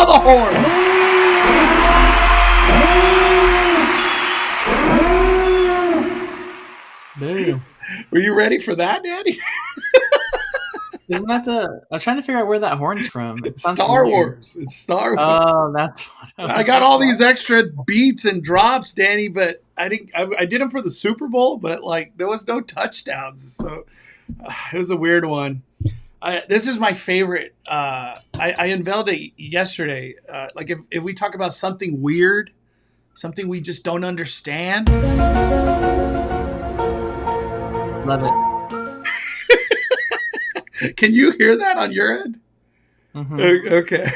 Now the horn. Boom. Were you ready for that, Danny? Isn't that the? I was trying to figure out where that horn's from. It It's sounds Star familiar. Wars. It's Star Wars. Oh, that's what I I was got like, all what? these extra beats and drops, Danny, but I didn't. I did them for the Super Bowl, but like there was no touchdowns, so it was a weird one. This is my favorite. I unveiled it yesterday. Like if we talk about something weird, something we just don't understand. Love it. Can you hear that on your end? Mm-hmm. Okay.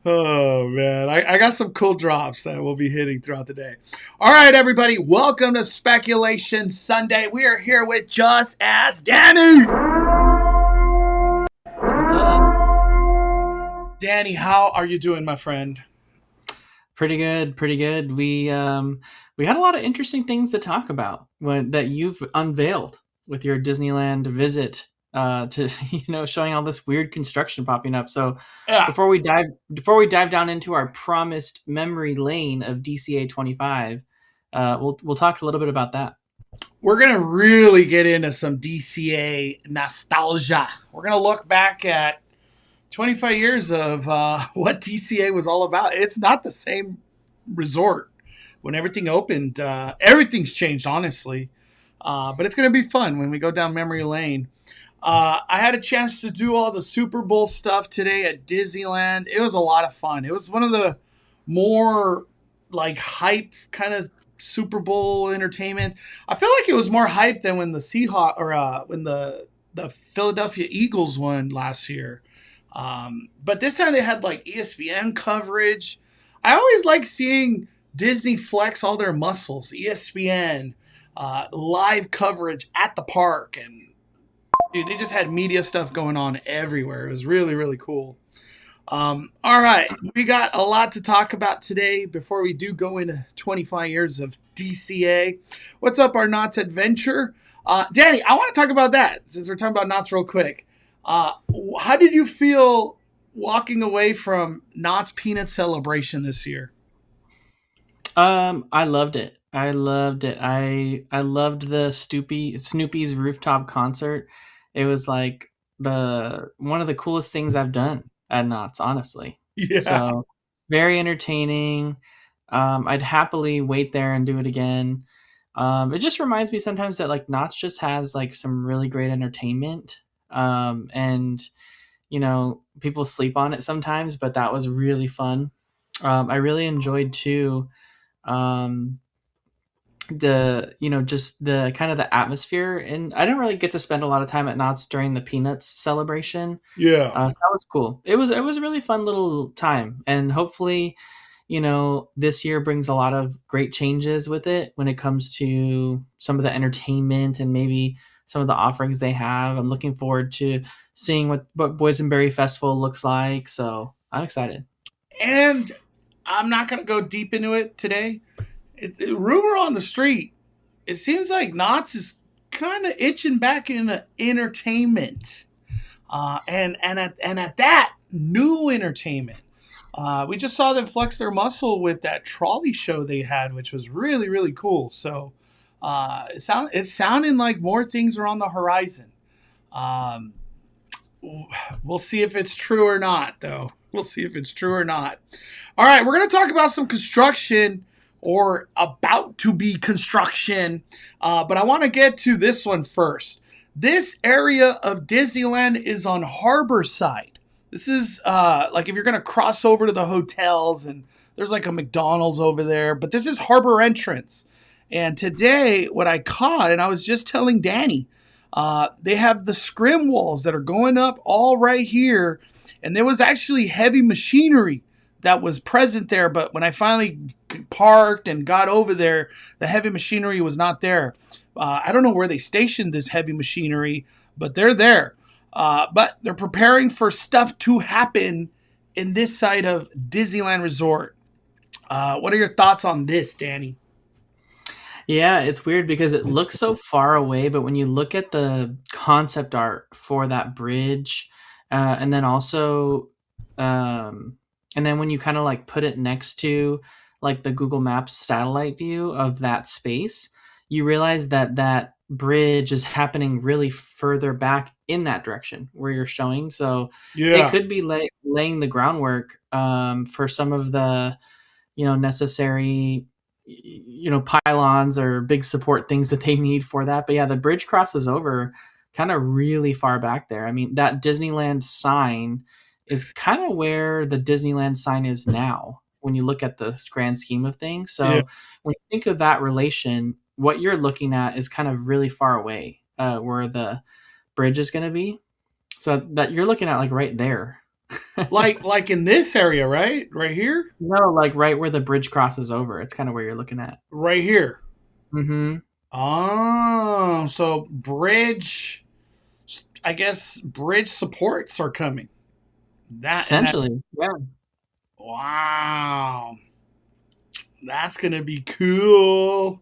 Oh man, I got some cool drops that we'll be hitting throughout the day. All right, everybody, welcome to Speculation Sunday. We are here with Just Ask Danny. What's up? Danny, how are you doing, my friend? Pretty good. Pretty good. We had a lot of interesting things to talk about that you've unveiled with your Disneyland visit. To showing all this weird construction popping up. So Yeah, before we dive down into our promised memory lane of DCA 25, we'll talk a little bit about that. we're gonna really get into some DCA nostalgia. We're gonna look back at 25 years of what DCA was all about. It's not the same resort. When everything opened, everything's changed, honestly. But it's going to be fun when we go down memory lane. I had a chance to do all the Super Bowl stuff today at Disneyland. It was a lot of fun. It was one of the more like hype kind of Super Bowl entertainment. I feel like it was more hype than when the Seahawks or when the Philadelphia Eagles won last year. But this time they had like ESPN coverage. I always like seeing Disney flex all their muscles. ESPN, live coverage at the park, and dude, they just had media stuff going on everywhere. It was really, really cool. All right, we got a lot to talk about today before we do go into 25 years of DCA. What's up, our Knott's adventure? Danny, I want to talk about that since we're talking about Knott's real quick. How did you feel walking away from Knott's Peanut Celebration this year? I loved it. I loved it. I loved the Snoopy's rooftop concert. It was like the one of the coolest things I've done at Knott's, honestly. Yeah. So very entertaining. I'd happily wait there and do it again. It just reminds me sometimes that like Knott's just has like some really great entertainment. And people sleep on it sometimes, but that was really fun. I really enjoyed too um just the kind of the atmosphere, and I didn't really get to spend a lot of time at Knott's during the Peanuts celebration. Yeah. So that was cool. It was a really fun little time, and hopefully this year brings a lot of great changes with it when it comes to some of the entertainment and maybe some of the offerings they have. I'm looking forward to seeing what Boysenberry Festival looks like, so I'm excited. And I'm not going to go deep into it today. Rumor on the street, it seems like Knott's is kind of itching back into entertainment. And at that, new entertainment. We just saw them flex their muscle with that trolley show they had, which was really, really cool. So it's sounding like more things are on the horizon. Um, we'll see if it's true or not, though. We'll see if it's true or not. All right, we're going to talk about some construction or about to be construction. But I want to get to this one first. This area of Disneyland is on Harbor Side. This is like if you're going to cross over to the hotels, and there's like a McDonald's over there, but this is Harbor Entrance. And today, what I caught, and I was just telling Danny, they have the scrim walls that are going up all right here. And there was actually heavy machinery that was present there. But when I finally parked and got over there, the heavy machinery was not there. I don't know where they stationed this heavy machinery, but they're there. But they're preparing for stuff to happen in this side of Disneyland Resort. What are your thoughts on this, Danny? Yeah, it's weird because it looks so far away, but when you look at the concept art for that bridge and then also, um, and then when you kind of like put it next to like the Google Maps satellite view of that space, you realize that that bridge is happening really further back in that direction where you're showing. So it Yeah. could be laying the groundwork for some of the, necessary, pylons or big support things that they need for that. But yeah, the bridge crosses over kind of really far back there. I mean, that Disneyland sign is kind of where the Disneyland sign is now when you look at the grand scheme of things. Yeah. So when you think of that relation, what you're looking at is kind of really far away, where the bridge is going to be. So that you're looking at like right there. Like in this area, right? Right here? No, like right where the bridge crosses over. It's kind of where you're looking at. Right here. Mm-hmm. Oh, so bridge, I guess bridge supports are coming. That, Potentially, yeah. wow. That's going to be cool.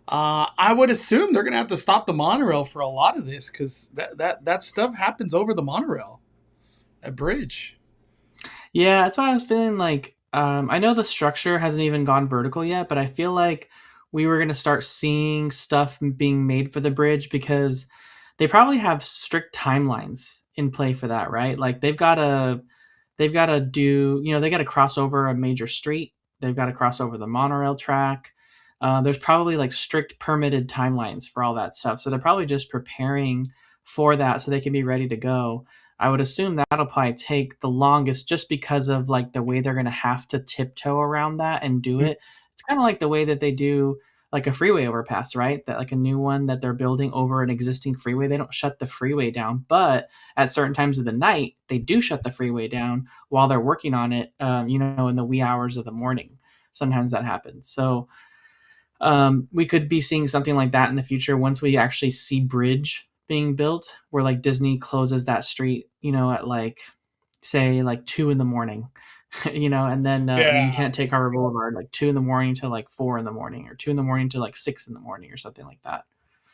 I would assume they're going to have to stop the monorail for a lot of this because that stuff happens over the monorail, that bridge. Yeah, that's why I was feeling like I know the structure hasn't even gone vertical yet, but I feel like we were going to start seeing stuff being made for the bridge because they probably have strict timelines in play for that, right? Like they've got to do, they got to cross over a major street. They've got to cross over the monorail track. There's probably like strict permitted timelines for all that stuff. So they're probably just preparing for that so they can be ready to go. I would assume that'll probably take the longest just because of like the way they're going to have to tiptoe around that and do it. It's kind of like the way that they do like a freeway overpass, right? That like a new one that they're building over an existing freeway. They don't shut the freeway down, but at certain times of the night, they do shut the freeway down while they're working on it, in the wee hours of the morning. Sometimes that happens. So we could be seeing something like that in the future once we actually see bridge being built, where like Disney closes that street, at like say like 2 in the morning, and then you Yeah. can't take Harbor Boulevard like 2 in the morning to like 4 in the morning, or 2 in the morning to like 6 in the morning, or something like that.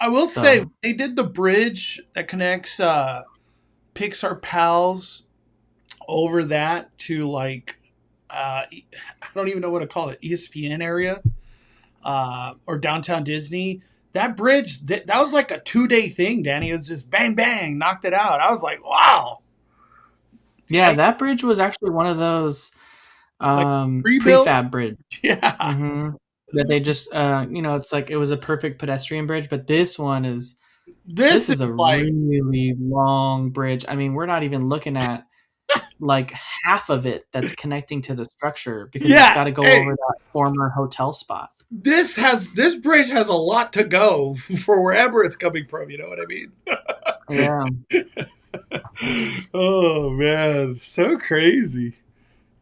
I will say So they did the bridge that connects Pixar Pals over that to like I don't even know what to call it, ESPN area, or downtown Disney. That bridge that was like a 2 day thing, Danny. It was just bang bang, knocked it out. I was like, wow. yeah, I that bridge was actually one of those like rebuilt. prefab bridge. Yeah. hmm That they just, it's like it was a perfect pedestrian bridge, but this This is a is like, really long bridge. I mean, we're not even looking at like half of it that's connecting to the structure because it's yeah. got to go over Hey, that former hotel spot. this bridge has a lot to go for wherever it's coming from. You know what I mean? Yeah. Oh man, so crazy!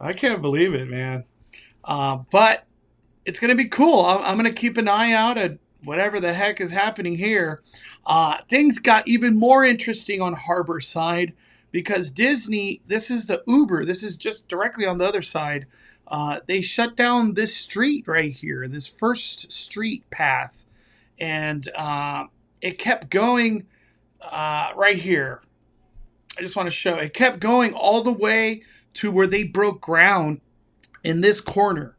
I can't believe it, man. But it's gonna be cool. I'm gonna keep an eye out at whatever the heck is happening here. Things got even more interesting on Harbor Side because Disney. This is the Uber. This is just directly on the other side. They shut down this street right here, this first street path, and it kept going right here. I just want to show it kept going all the way to where they broke ground in this corner.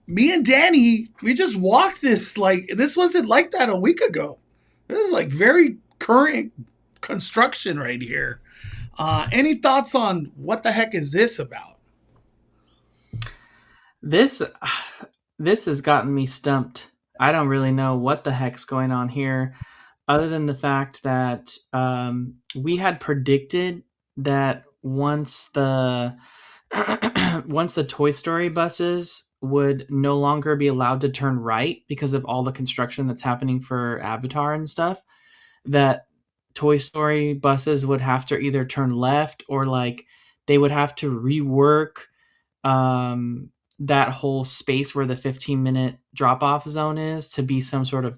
Me and Danny, we just walked this like this wasn't like that a week ago. This is like very current construction right here. Any thoughts on what the heck is this about? This this has gotten me stumped. I don't really know what the heck's going on here, other than the fact that we had predicted that once the Toy Story buses would no longer be allowed to turn right because of all the construction that's happening for Avatar and stuff, that Toy Story buses would have to either turn left or like they would have to rework that whole space where the 15-minute drop off zone is to be some sort of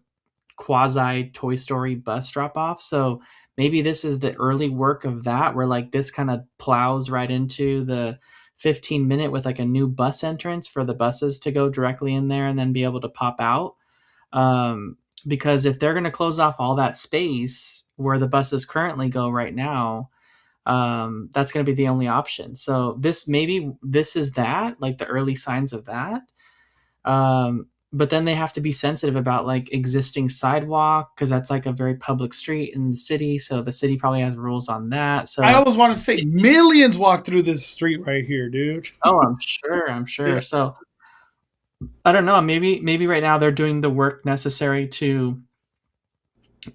quasi Toy Story bus drop off. So maybe this is the early work of that, where like this kind of plows right into the 15-minute with like a new bus entrance for the buses to go directly in there and then be able to pop out. Because if they're going to close off all that space where the buses currently go right now, that's going to be the only option. So this is that, like the early signs of that. But then they have to be sensitive about like existing sidewalk, because that's like a very public street in the city. So the city probably has rules on that. I So, always want to say millions walk through this street right here, dude. oh, I'm Yeah. sure. So I don't know. Maybe right now they're doing the work necessary to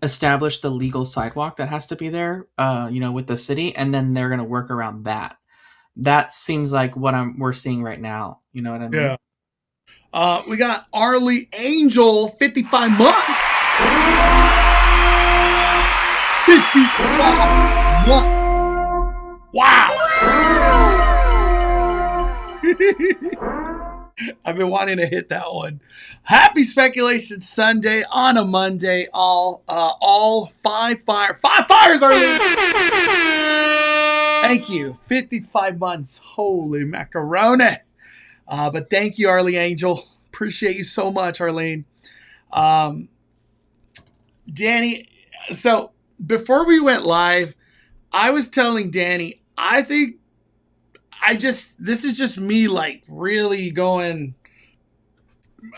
establish the legal sidewalk that has to be there, with the city, and then they're going to work around that. That seems like what we're seeing right now. You know what I mean? Yeah. We got Arlie Angel, 55 months. 55 months. Wow. I've been wanting to hit that one. Happy Speculation Sunday on a Monday. All five fires are in. Thank you. 55 months. Holy macaroni. But thank you, Arlie Angel. Appreciate you so much, Arlene. Danny, so before we went live, I was telling Danny, I think this is just me like really going,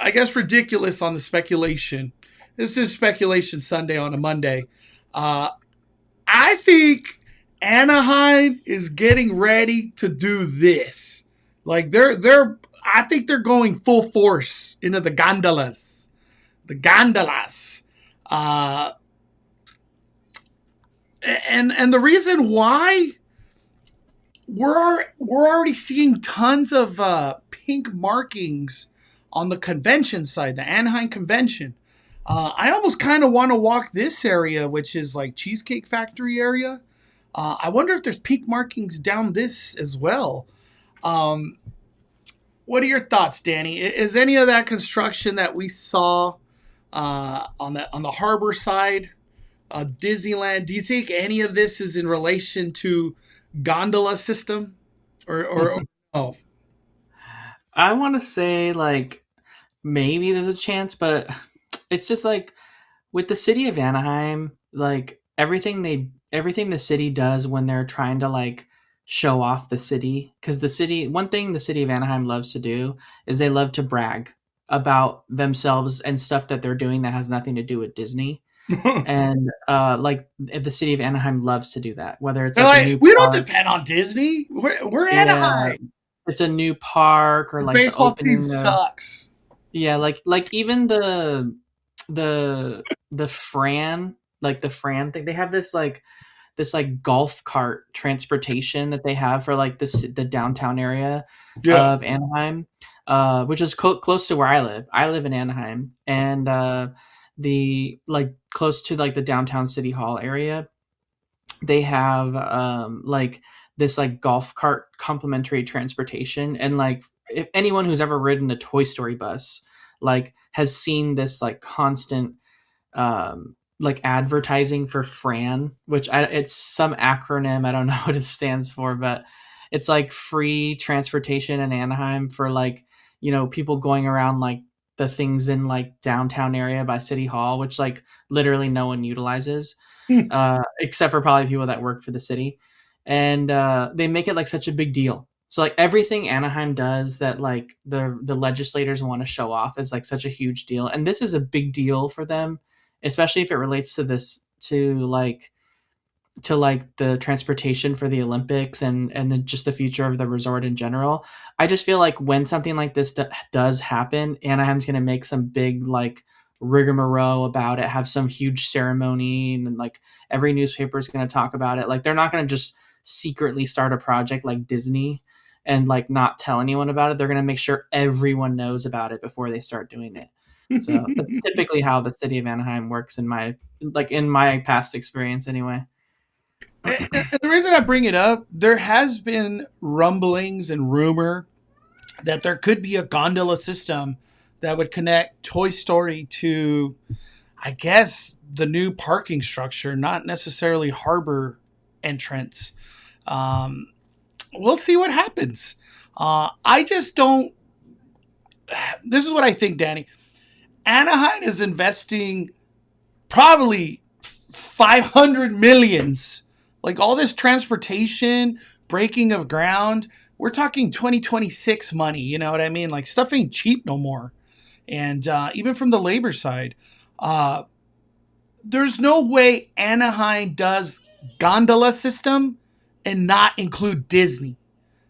I guess, ridiculous on the speculation. This is Speculation Sunday on a Monday. I think Anaheim is getting ready to do this. Like I think they're going full force into the gondolas. The gondolas. And the reason why we're already seeing tons of pink markings on the convention side, the Anaheim convention. I almost kind of want to walk this area, which is like Cheesecake Factory area. I wonder if there's pink markings down this as well. What are your thoughts, Danny? Is any of that construction that we saw on the harbor side, Disneyland? Do you think any of this is in relation to gondola system, or oh? I want to say like maybe there's a chance, but it's just like with the city of Anaheim, like everything the city does when they're trying to like show off the city, because one thing the city of Anaheim loves to do is they love to brag about themselves and stuff that they're doing that has nothing to do with Disney. And like the city of Anaheim loves to do that, whether it's They're like a like, new we don't park. depend on Disney. We're Yeah, Anaheim. it's a new park, or The like the baseball team opening of, sucks. yeah, like even the Fran thing. They have this golf cart transportation that they have for like the downtown area Yeah. of Anaheim, which is close to where I live. I live in Anaheim, and the like close to like the downtown city hall area. They have like this like golf cart complimentary transportation, and like if anyone who's ever ridden a Toy Story bus like has seen this like constant like advertising for Fran, which it's some acronym. I don't know what it stands for, but it's like free transportation in Anaheim for like, people going around like the things in like downtown area by City Hall, which like literally no one utilizes, except for probably people that work for the city. And they make it like such a big deal. So like everything Anaheim does that like the legislators want to show off is like such a huge deal. And this is a big deal for them, especially if it relates to this to like the transportation for the Olympics and just the future of the resort in general. I just feel like when something like this does happen, Anaheim's going to make some big like rigmarole about it, have some huge ceremony, and like every newspaper is going to talk about it. Like they're not going to just secretly start a project like Disney and like not tell anyone about it. They're going to make sure everyone knows about it before they start doing it. So that's typically how the city of Anaheim works in my past experience anyway. And the reason I bring it up, there has been rumblings and rumor that there could be a gondola system that would connect Toy Story to, I guess, the new parking structure, not necessarily harbor entrance. We'll see what happens. I just don't. This is what I think, Danny. Anaheim is investing probably 500 millions Like all this transportation, breaking of ground, we're talking 2026 money. You know what I mean? Like stuff ain't cheap no more. And even from the labor side, uh, there's no way Anaheim does gondola system and not include Disney.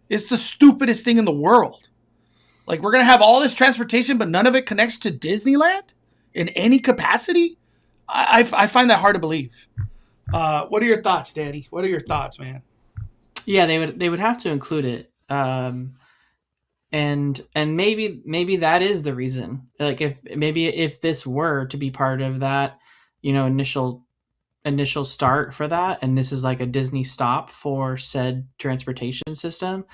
It's the stupidest thing in the world. Like we're gonna have all this transportation, but none of it connects to Disneyland in any capacity. I find that hard to believe. What are your thoughts, Danny? What are your thoughts, man? Yeah, they would have to include it. And maybe that is the reason. Like if this were to be part of that, initial start for that, and this is like a Disney stop for said transportation system,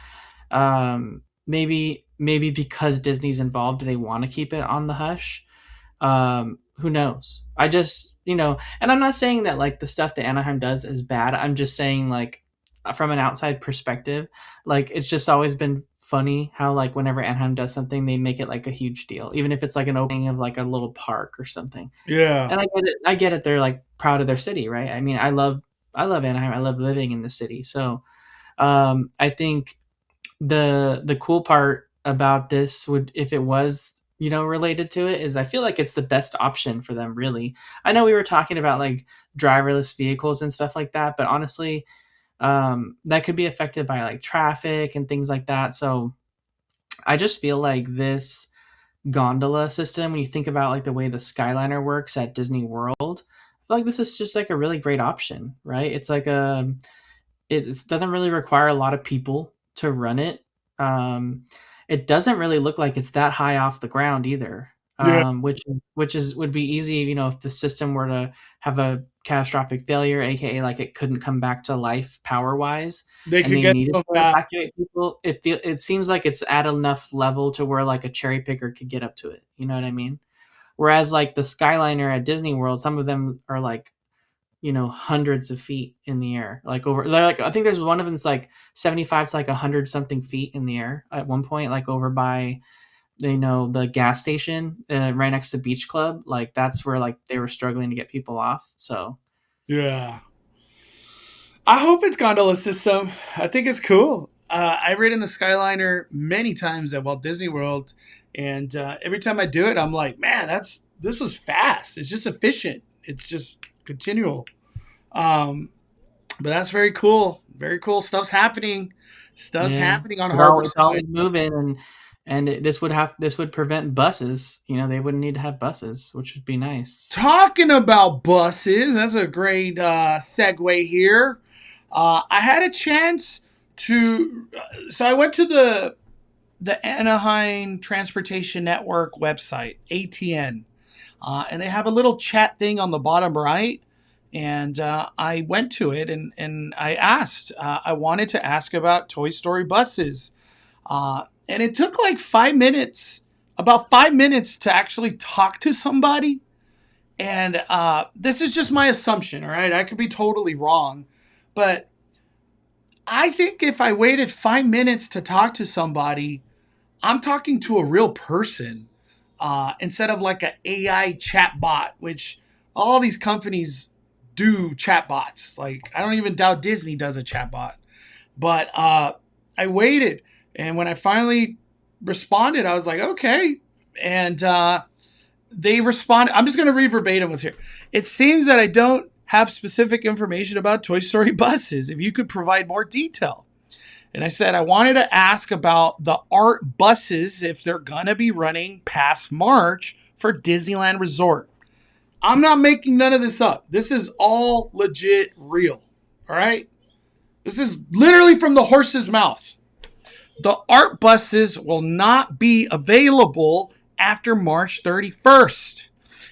maybe because Disney's involved, they want to keep it on the hush. Who knows? I just, and I'm not saying that like the stuff that Anaheim does is bad. I'm just saying like from an outside perspective, like it's just always been funny how like whenever Anaheim does something, they make it like a huge deal, even if it's like an opening of like a little park or something. Yeah. And I get it. They're like proud of their city, right? I mean, I love Anaheim. I love living in the city. So, I think the cool part about this would, if it was, related to it, is I feel like it's the best option for them, really. I know we were talking about like driverless vehicles and stuff like that, but honestly, that could be affected by like traffic and things like that. So I just feel like this gondola system, when you think about like the way the Skyliner works at Disney World, I feel like this is just like a really great option, right? It's like it doesn't really require a lot of people to run it. It doesn't really look like it's that high off the ground either. Yeah. Which would be easy, if the system were to have a catastrophic failure, aka like it couldn't come back to life power wise, They and could they get needed them to back. evacuate people. It seems like it's at enough level to where like a cherry picker could get up to it. You know what I mean? Whereas like the Skyliner at Disney World, some of them are like, hundreds of feet in the air, like they're like, I think there's one of them that's like 75 to like 100 something feet in the air at one point, like over by, the gas station right next to Beach Club. Like that's where like they were struggling to get people off. So Yeah. I hope it's gondola system. I think it's cool. I've ridden the Skyliner many times at Walt Disney World, and every time I do it, I'm like, man, this was fast. It's just efficient. It's just continual. Um, but that's very cool. Very cool. Stuff's happening. Stuff's yeah, happening on Harbor it's always Side. moving, and this would prevent buses. They wouldn't need to have buses, which would be nice. Talking about buses, that's a great segue here. I had a chance to, so I went to the Anaheim Transportation Network website, ATN, and they have a little chat thing on the bottom right. And I went to it and I asked, I wanted to ask about Toy Story buses. And it took like 5 minutes, about 5 minutes to actually talk to somebody. And this is just my assumption, all right? I could be totally wrong. But I think if I waited 5 minutes to talk to somebody, I'm talking to a real person instead of like an AI chatbot, which all these companies do chatbots. Like, I don't even doubt Disney does a chatbot. But I waited. And when I finally responded, I was like, okay. And they responded. I'm just going to read verbatim what's here. It seems that I don't have specific information about Toy Story buses. If you could provide more detail. And I said, I wanted to ask about the art buses, if they're going to be running past March for Disneyland Resort. I'm not making none of this up. This is all legit real. All right. This is literally from the horse's mouth. The art buses will not be available after March 31st.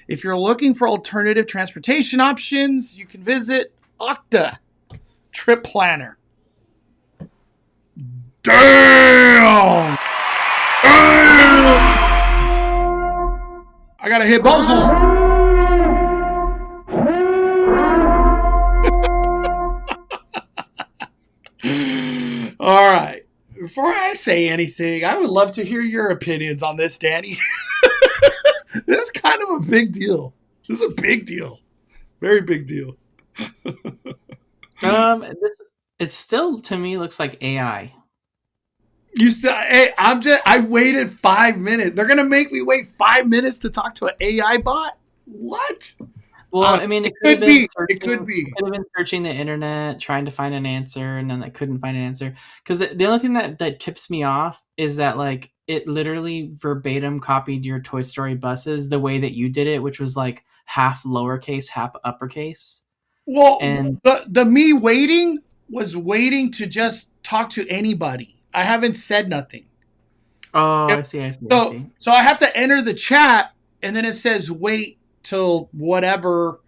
If you're looking for alternative transportation options, you can visit Okta Trip Planner. Damn! Damn! I gotta hit both home. All right. Before I say anything, I would love to hear your opinions on this, Danny. This is kind of a big deal. This is a big deal. Very big deal. This it still to me looks like AI. You still? Hey, I waited 5 minutes. They're gonna make me wait 5 minutes to talk to an AI bot. What? Well, I mean, It could be. It could it be. could have been searching the internet, trying to find an answer, and then I couldn't find an answer. Because the only thing that tips me off is that like it literally verbatim copied your Toy Story buses the way that you did it, which was like half lowercase, half uppercase. Well, And the me waiting was waiting to just talk to anybody. I haven't said nothing. oh, Yep. I So see. so I have to enter the chat, and then it says wait till whatever.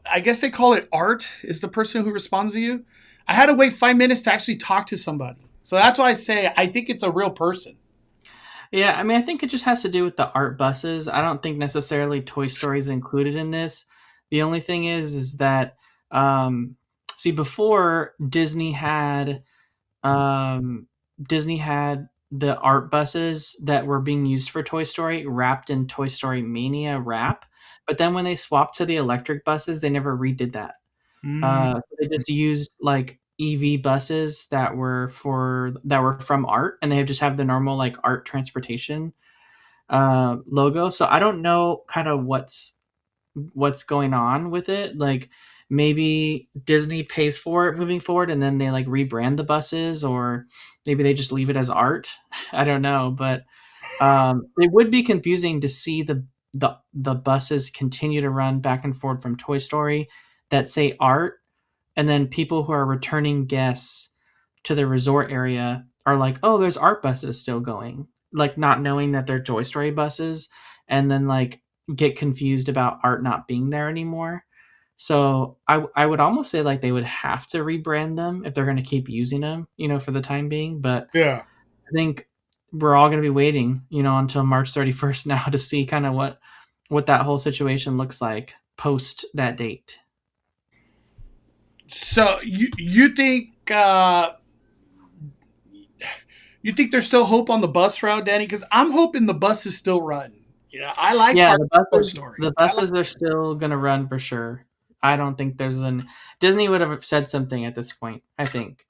I guess they call it Art is the person who responds to you. I had to wait 5 minutes to actually talk to somebody. So that's why I say I think it's a real person. Yeah, I mean, I think it just has to do with the art buses. I don't think necessarily Toy Story is included in this. The only thing is that um, see before um, Disney had the art buses that were being used for Toy Story wrapped in Toy Story Mania wrap. But then when they swapped to the electric buses, they never redid that. Mm. So they just used like EV buses that were from Art, and they just have the normal like Art transportation logo. So I don't know kind of what's going on with it. Like maybe Disney pays for it moving forward, and then they like rebrand the buses, or maybe they just leave it as Art. I don't know, but it would be confusing to see the buses continue to run back and forth from Toy Story that say Art, and then people who are returning guests to the resort area are like, "Oh, there's art buses still going," like not knowing that they're Toy Story buses, and then like get confused about art not being there anymore. So I would almost say like they would have to rebrand them if they're going to keep using them, for the time being. But Yeah. I think we're all going to be waiting, until March 31st now to see kind of what that whole situation looks like post that date. So you think there's still hope on the bus route, Danny? Because I'm hoping the bus is still running. I like Yeah, our Toy Story. the I like. buses are still gonna run for sure. I don't think there's an Disney would have said something at this point, I think.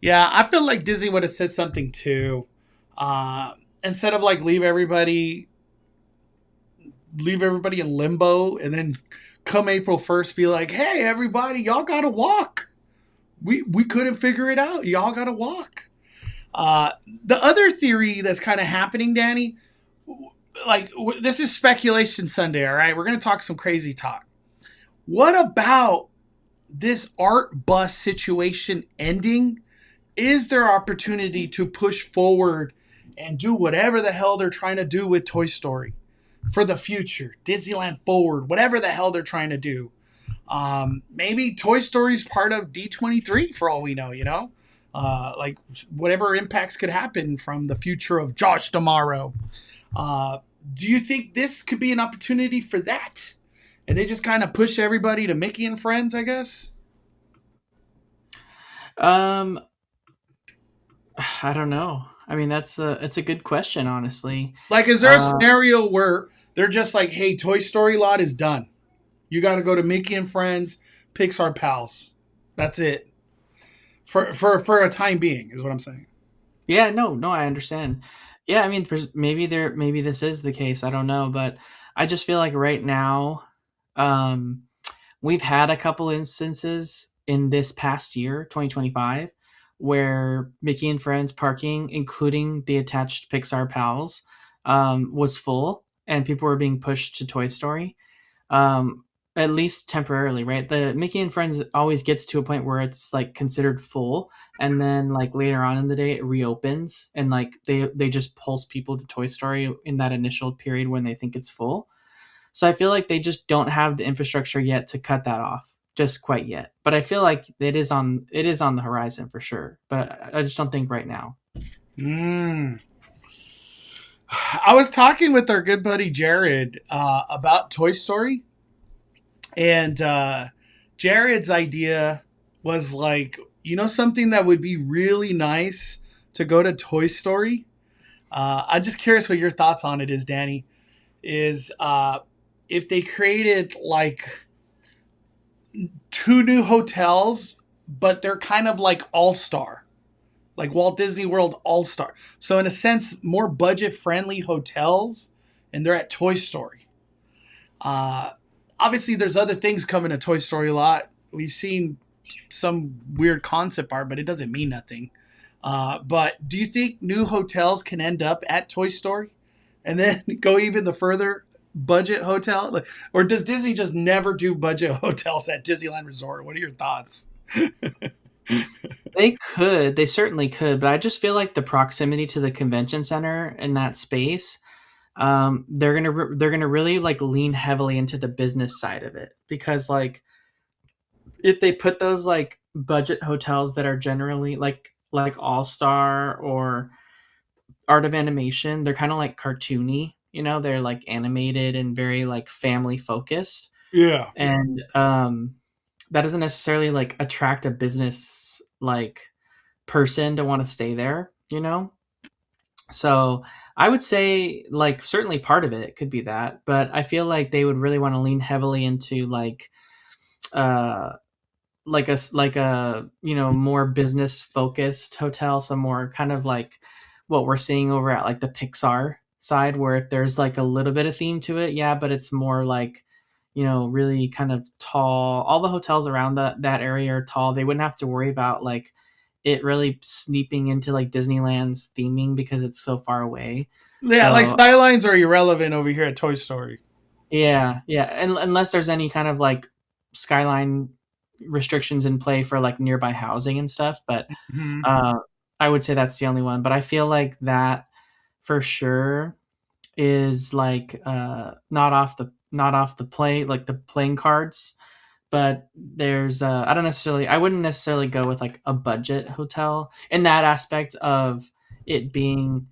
Yeah, I feel like Disney would have said something too. Uh, Instead of like leave everybody in limbo, and then come April 1st, be like, "Hey, everybody, y'all gotta walk. We couldn't figure it out. Y'all gotta walk." The other theory that's kind of happening, Danny, this is speculation Sunday. All right, we're gonna talk some crazy talk. What about this art bus situation ending? Is there opportunity to push forward and do whatever the hell they're trying to do with Toy Story for the future, Disneyland Forward, whatever the hell they're trying to do? Maybe Toy Story's part of D23 for all we know, like whatever impacts could happen from the future of Josh tomorrow. Uh, do you think this could be an opportunity for that? And they just kind of push everybody to Mickey and Friends, I guess? Um, I don't know. I mean, it's a good question, honestly. Like, is there a Uh, scenario where they're just like, hey, Toy Story lot is done. You got to go to Mickey and Friends, Pixar Pals. That's it. For a time being, is what I'm saying. yeah, no, I understand. Yeah, I mean, maybe this is the case. I don't know, but I just feel like right now, um, we've had a couple instances in this past year, 2025, where Mickey and Friends parking, including the attached Pixar Pals, was full and people were being pushed to Toy Story. Um, at least temporarily, right? The Mickey and Friends always gets to a point where it's like considered full, and then like later on in the day it reopens, and like they just pulse people to Toy Story in that initial period when they think it's full. So I feel like they just don't have the infrastructure yet to cut that off just quite yet. But I feel like it is on the horizon for sure. But I just don't think right now. Mm. I was talking with our good buddy Jared about Toy Story, and Jared's idea was like, something that would be really nice to go to Toy Story. I'm just curious what your thoughts on it is, Danny. Is if they created like two new hotels, but they're kind of like all star, like Walt Disney World All Star. So in a sense, more budget friendly hotels, and they're at Toy Story. Uh, Obviously, there's other things coming to Toy Story a lot. We've seen some weird concept art, but it doesn't mean nothing. But do you think new hotels can end up at Toy Story, and then go even the further budget hotel? Or does Disney just never do budget hotels at Disneyland Resort? What are your thoughts? They certainly could, but I just feel like the proximity to the convention center in that space, they're gonna really like lean heavily into the business side of it because like if they put those like budget hotels that are generally like All Star or Art of Animation, they're kind of like cartoony. You know, they're like animated and very like family focused, Yeah. and that doesn't necessarily like attract a business like person to want to stay there. You know, so I would say like certainly part of it could be that, but I feel like they would really want to lean heavily into uh like a more business focused hotel, some more kind of like what we're seeing over at like the Pixar side, where if there's like a little bit of theme to it, yeah, but it's more like really kind of tall. All the hotels around that area are tall. They wouldn't have to worry about like it really sneaking into like Disneyland's theming because it's so far away. Yeah, like So skylines are irrelevant over here at Toy Story. yeah, yeah, and unless there's any kind of like skyline restrictions in play for like nearby housing and stuff, but Mhm. uh, I would say that's the only one. But I feel like that for sure is like not off the play like the playing cards. But there's I wouldn't necessarily go with like a budget hotel in that aspect of it being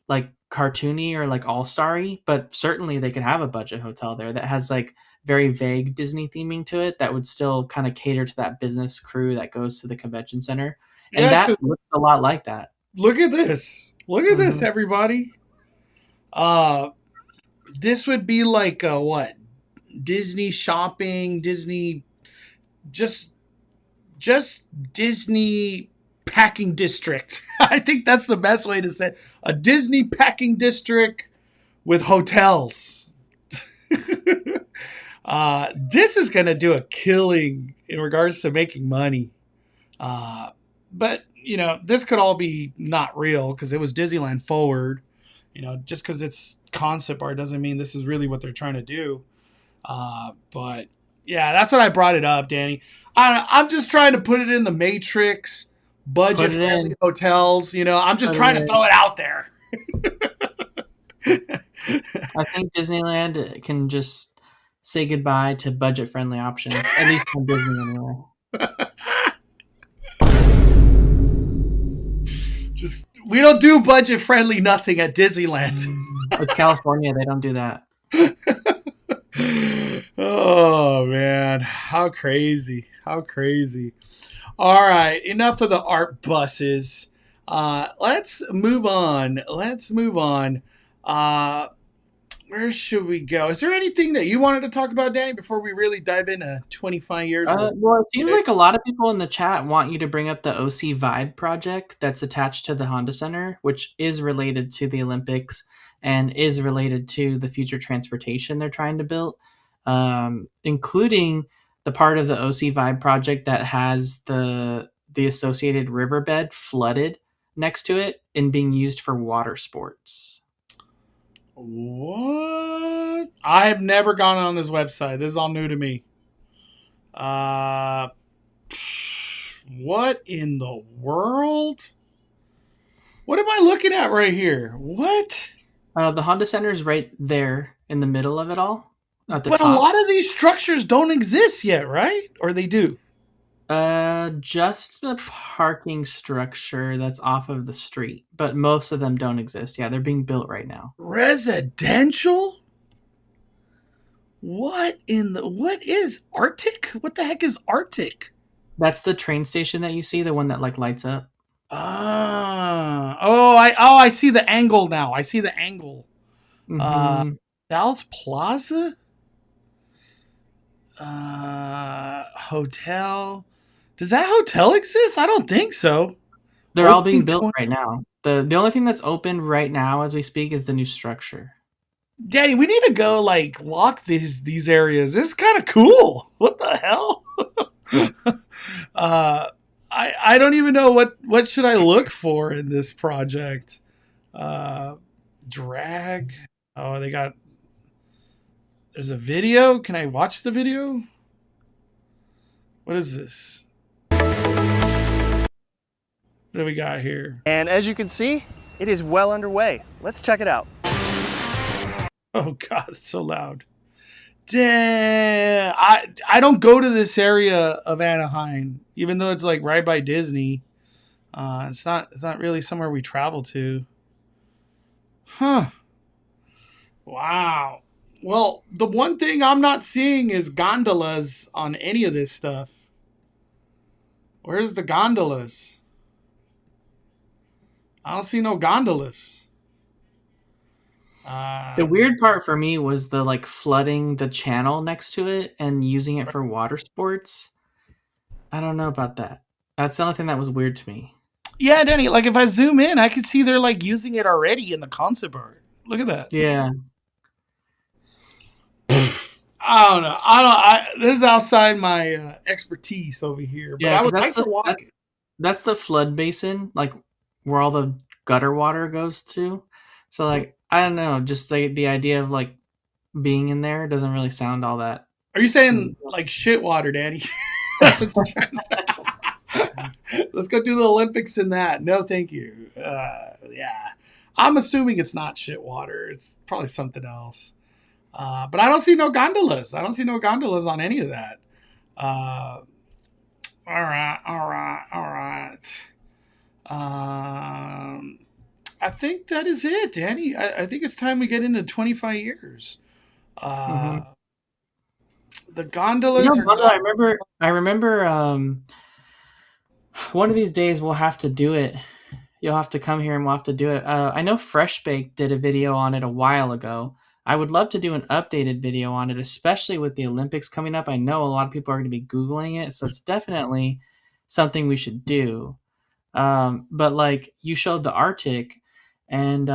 like cartoony or like all starry, but certainly they could have a budget hotel there that has like very vague Disney theming to it that would still kind of cater to that business crew that goes to the convention center. And Yeah, 'cause that looks a lot like that. look at this. Look at this, Hmm. everybody. Uh, this would be like what? Disney shopping, Disney just just Disney packing district. I think that's the best way to say it. A Disney packing district with hotels. This is going to do a killing in regards to making money. But this could all be not real because it was Disneyland Forward. Just because it's concept art doesn't mean this is really what they're trying to do. But yeah, that's what I brought it up, Danny. I'm just trying to put it in the matrix, Put budget it friendly in. hotels. I'm just Put it trying to in. throw it out there. I think Disneyland can just say goodbye to budget friendly options, at least on Disney anyway. Just we don't do budget friendly nothing at Disneyland. It's California; they don't do that. Oh man, how crazy! How crazy! All right, enough of the art buses. Let's move on. Let's move on. Uh, where should we go? Is there anything that you wanted to talk about, Danny, before we really dive into 25 years of Well, it seems like a lot of people in the chat want you to bring up the OC Vibe project that's attached to the Honda Center, which is related to the Olympics and is related to the future transportation they're trying to build, including the part of the OC Vibe project that has the associated riverbed flooded next to it and being used for water sports. what? I've never gone on this website. This is all new to me. Uh, what in the world? What am I looking at right here? What? The Honda Center is right there in the middle of it all at the But a top. lot of these structures don't exist yet, right? Or they do? Just the parking structure that's off of the street, but most of them don't exist. Yeah, they're being built right now. Residential? What is Arctic? What the heck is Arctic? That's the train station that you see, the one that like lights up. I see the angle now. I see the angle. Uh Hmm. South Plaza? Hotel. Does that hotel exist? I don't think so. They're all being Opening built 20. right now. The only thing that's open right now as we speak is the new structure. Daddy, we need to go like walk these areas. This is kind of cool. What the hell? uh, I don't even know what should I look for in this project. Uh, drag. Oh, they got. There's a video. Can I watch the video? What is this? What do we got here? And as you can see, it is well underway. Let's check it out. Oh God, it's so loud. Damn. I don't go to this area of Anaheim, even though it's like right by Disney. It's not really somewhere we travel to. Huh. Wow. Well, the one thing I'm not seeing is gondolas on any of this stuff. Where's the gondolas? I don't see no gondolas. The weird part for me was the like flooding the channel next to it and using it for water sports. I don't know about that. That's the only thing that was weird to me. Yeah, Danny, like if I zoom in, I can see they're like using it already in the concept art. Look at that. Yeah. I don't know. This is outside my expertise over here, but Yeah, I 'cause would like to walk it. that's the flood basin, like where all the gutter water goes to. So like I don't know, just the idea of like being in there doesn't really sound all that. Are you saying like shit water, Danny? That's what you're trying to say. Let's go do the Olympics in that. No, thank you. Yeah. I'm assuming it's not shit water. It's probably something else. But I don't see no gondolas. I don't see no gondolas on any of that. All right. I think that is it, Danny. I think it's time we get into 25 years. Mhm. The You gondolas know, are Bubba, not. I remember one of these days we'll have to do it. You'll have to come here and we'll have to do it. I know Fresh Baked did a video on it a while ago. I would love to do an updated video on it, especially with the Olympics coming up. I know a lot of people are going to be Googling it, so it's definitely something we should do. But like you showed the Arctic, and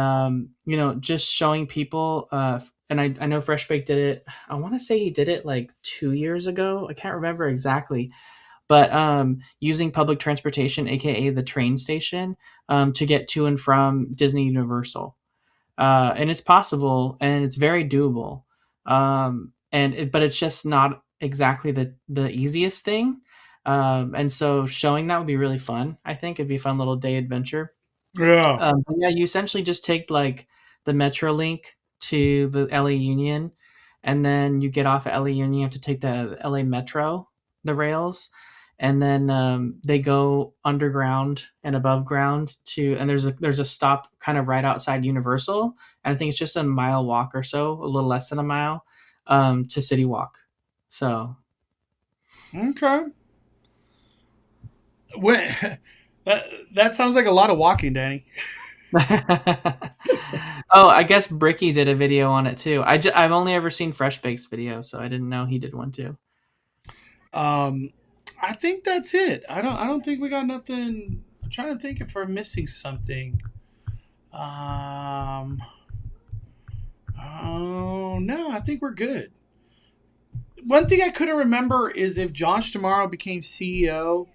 you know, just showing people. And I know Fresh Baked did it. I want to say he did it like 2 years ago. I can't remember exactly, but using public transportation, aka the train station, to get to and from Disney Universal. And it's possible and it's very doable. But it's just not exactly the easiest thing. And so showing that would be really fun. I think it'd be a fun little day adventure. Yeah. But yeah, you essentially just take like the Metrolink to the LA Union, and then you get off at LA Union. You have to take the LA Metro, the rails, and then they go underground and above ground to. And there's a stop kind of right outside Universal, and I think it's just a mile walk or so, a little less than a mile, to City Walk. So Okay. When, that sounds like a lot of walking, Danny. oh, I guess Bricky did a video on it too. I've only ever seen Fresh Bake's video, so I didn't know he did one too. Um, I think that's it. I don't think we got nothing. I'm trying to think if we're missing something. Um, oh no, I think we're good. One thing I couldn't remember is if Josh tomorrow became CEO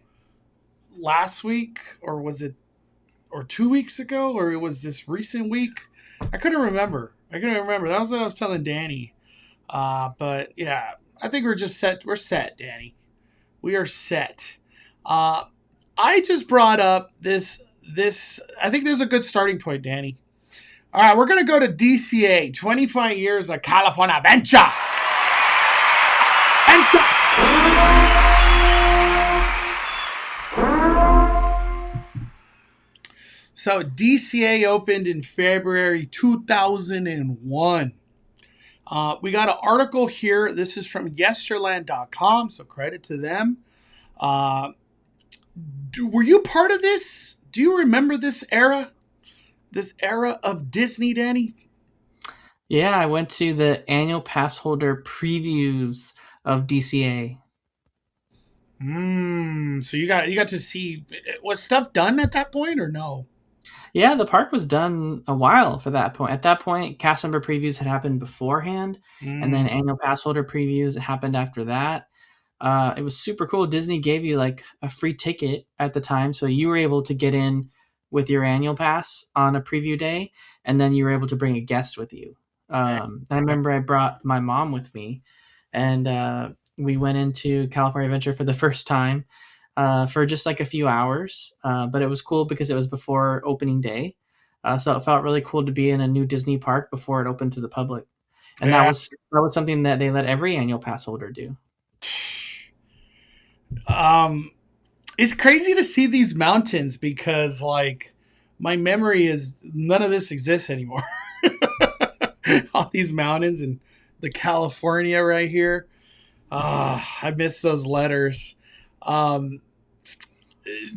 last week, or was it, or 2 weeks ago, or it was this recent week. I couldn't remember. That was what I was telling Danny. But yeah, I think we're just set. We're set, Danny. We are set. I just brought up this. I think there's a good starting point, Danny. All right, we're gonna go to DCA. 25 years of California Venture. So DCA opened in February 2001. We got an article here. This is from yesterland.com, so credit to them. Were you part of this? Do you remember this era? This era of Disney, Danny? Yeah, I went to the annual pass holder previews of DCA. So you got to see, was stuff done at that point or no? Yeah, the park was done a while for that point. At that point, cast member previews had happened beforehand, and then Mm, annual pass holder previews happened after that. It was super cool. Disney gave you like a free ticket at the time, so you were able to get in with your annual pass on a preview day, and then you were able to bring a guest with you. And I remember I brought my mom with me, and we went into California Adventure for the first time for just like a few hours. But it was cool because it was before opening day. So it felt really cool to be in a new Disney park before it opened to the public. And yeah. that was something that they let every annual pass holder do. Um, it's crazy to see these mountains because like my memory is none of this exists anymore. All these mountains and the California right here. I miss those letters. Um,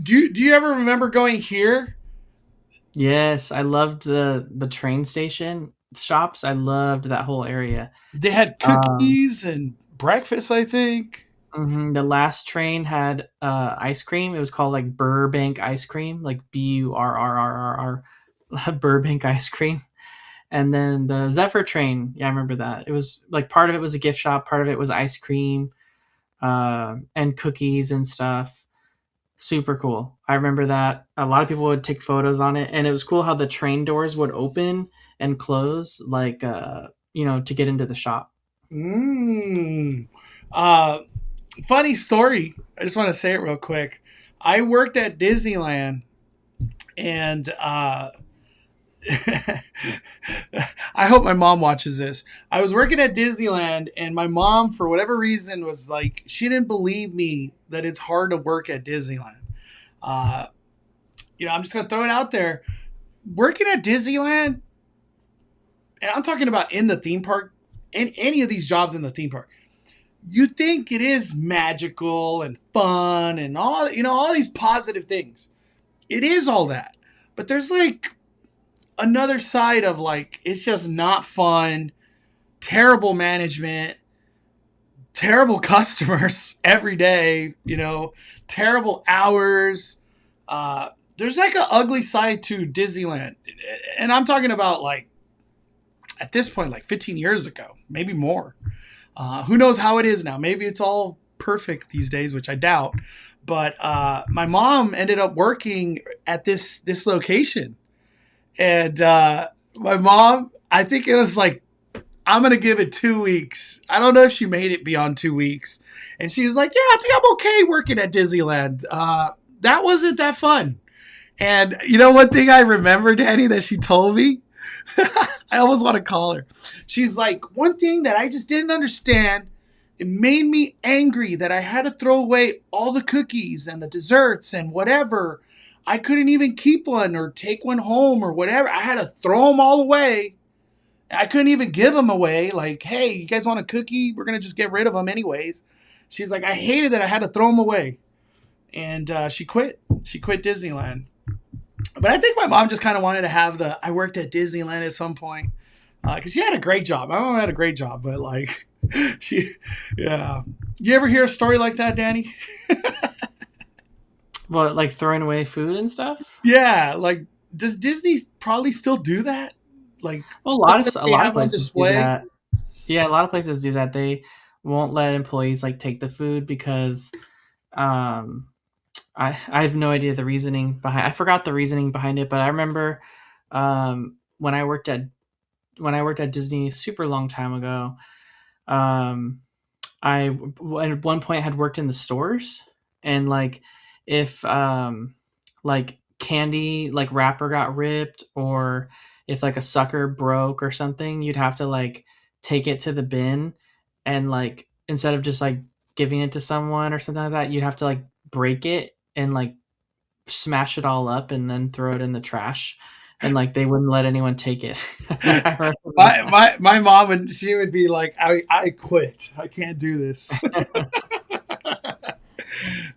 do you ever remember going here? Yes, I loved the train station shops. I loved that whole area. They had Um, cookies and breakfast, I think. the last train had ice cream. It was called like Burbank ice cream, like Burrrr, Burbank ice cream. And then the Zephyr train, yeah, I remember that. It was like part of it was a gift shop, part of it was ice cream, and cookies and stuff. Super cool. I remember that. A lot of people would take photos on it, and it was cool how the train doors would open and close, like to get into the shop. Mm. Uh, Funny story. I just want to say it real quick. I worked at Disneyland, and I hope my mom watches this. I was working at Disneyland, and my mom, for whatever reason, was like, she didn't believe me that it's hard to work at Disneyland. Uh, I'm just going to throw it out there. Working at Disneyland, and I'm talking about in the theme park, in any of these jobs in the theme park, you think it is magical and fun and all these positive things. It is all that. But there's like another side of like it's just not fun, terrible management, terrible customers every day, terrible hours. There's like an ugly side to Disneyland. And I'm talking about like at this point, like 15 years ago, maybe more. Who knows how it is now? Maybe it's all perfect these days, which I doubt. But my mom ended up working at this location, and my mom, I think it was like, I'm gonna give it 2 weeks. I don't know if she made it beyond 2 weeks, and she was like, "Yeah, I think I'm okay working at Disneyland. That wasn't that fun." And one thing I remember, Danny, that she told me, I almost want to call her. She's like, one thing that I just didn't understand, it made me angry that I had to throw away all the cookies and the desserts and whatever. I couldn't even keep one or take one home or whatever. I had to throw them all away. I couldn't even give them away. Like, hey, you guys want a cookie? We're going to just get rid of them anyways. She's like, I hated that I had to throw them away. And she quit. She quit Disneyland. But I think my mom just kind of wanted to have I worked at Disneyland at some point. Because she had a great job. My mom had a great job. But like, yeah. You ever hear a story like that, Danny? What, like throwing away food and stuff? Yeah. Like, does Disney probably still do that? Like, Well, a they lot of have on places do display? that. Yeah, a lot of places do that. They won't let employees like take the food because um I have no idea the reasoning behind. I forgot the reasoning behind it, but I remember when I worked at Disney super long time ago. Um, I at one point had worked in the stores, and like if like candy like wrapper got ripped, or if like a sucker broke or something, you'd have to like take it to the bin, and like instead of just like giving it to someone or something like that, you'd have to like break it and like smash it all up and then throw it in the trash, and like they wouldn't let anyone take it. I remember My mom she would be like, I quit. I can't do this.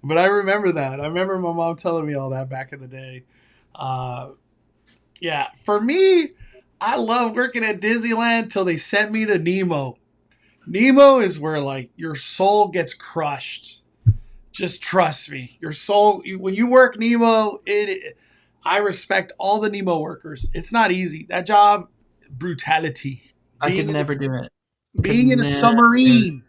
But I remember that. I remember my mom telling me all that back in the day. Uh, yeah, for me, I love working at Disneyland till they sent me to Nemo. Nemo is where like your soul gets crushed. Just trust me. Your soul when you work Nemo, I respect all the Nemo workers. It's not easy. That job, brutality. I could Being in never do it. Could being in a never do it. submarine.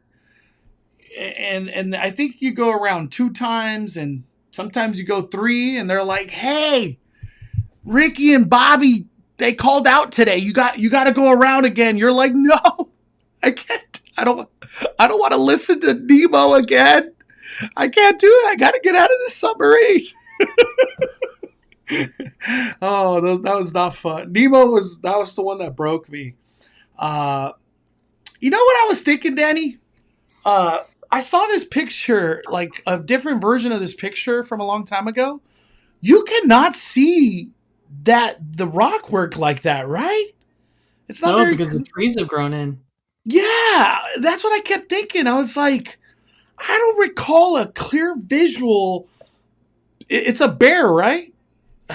And I think you go around 2 times and sometimes you go 3 and they're like, "Hey, Ricky and Bobby, they called out today. You got to go around again." You're like, "No. I can't. I don't want to listen to Nemo again. I can't do it. I got to get out of this submarine." Oh, that was not fun. Nemo was the one that broke me. You know what I was thinking, Danny? I saw this picture, like a different version of this picture from a long time ago. You cannot see the rock work like that, right? It's not No, very. because the trees have grown in. Yeah, that's what I kept thinking. I was like, I don't recall a clear visual. It's a bear, right?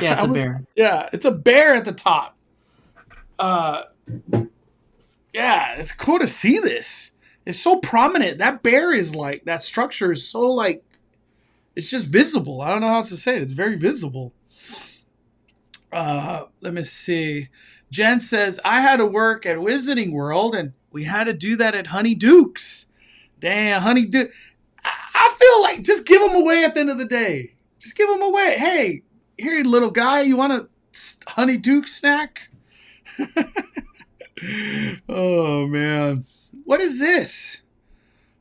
Yeah, it's a bear. Yeah, it's a bear at the top. Yeah, it's cool to see this. It's so prominent. That bear is like, that structure is so like, it's just visible. I don't know how else to say it. It's very visible. Let me see. Jen says, I had to work at Wizarding World and we had to do that at Honey Duke's. Damn, Honey Duke. I feel like just give them away at the end of the day. Just give them away. Hey, here, little guy, you want a Honey Duke snack? Oh, man. What is this?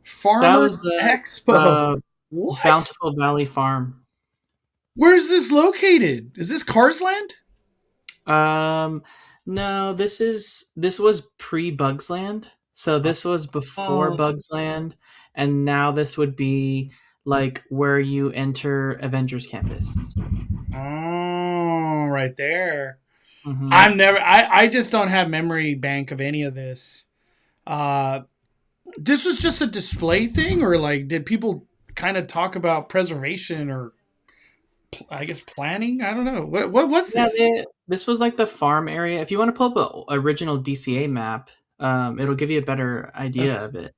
Farmers Expo. What? Bountiful Valley Farm. Where's this located? Is this Carsland? No, this was pre-Bugsland. So this was before Bugsland, and now this would be like where you enter Avengers Campus. Oh, right there. Mm-hmm. I just don't have memory bank of any of this. This was just a display thing, or like did people kind of talk about preservation or I guess planning? I don't know. What was this? This was like the farm area. If you want to pull up an original DCA map, it'll give you a better idea of it.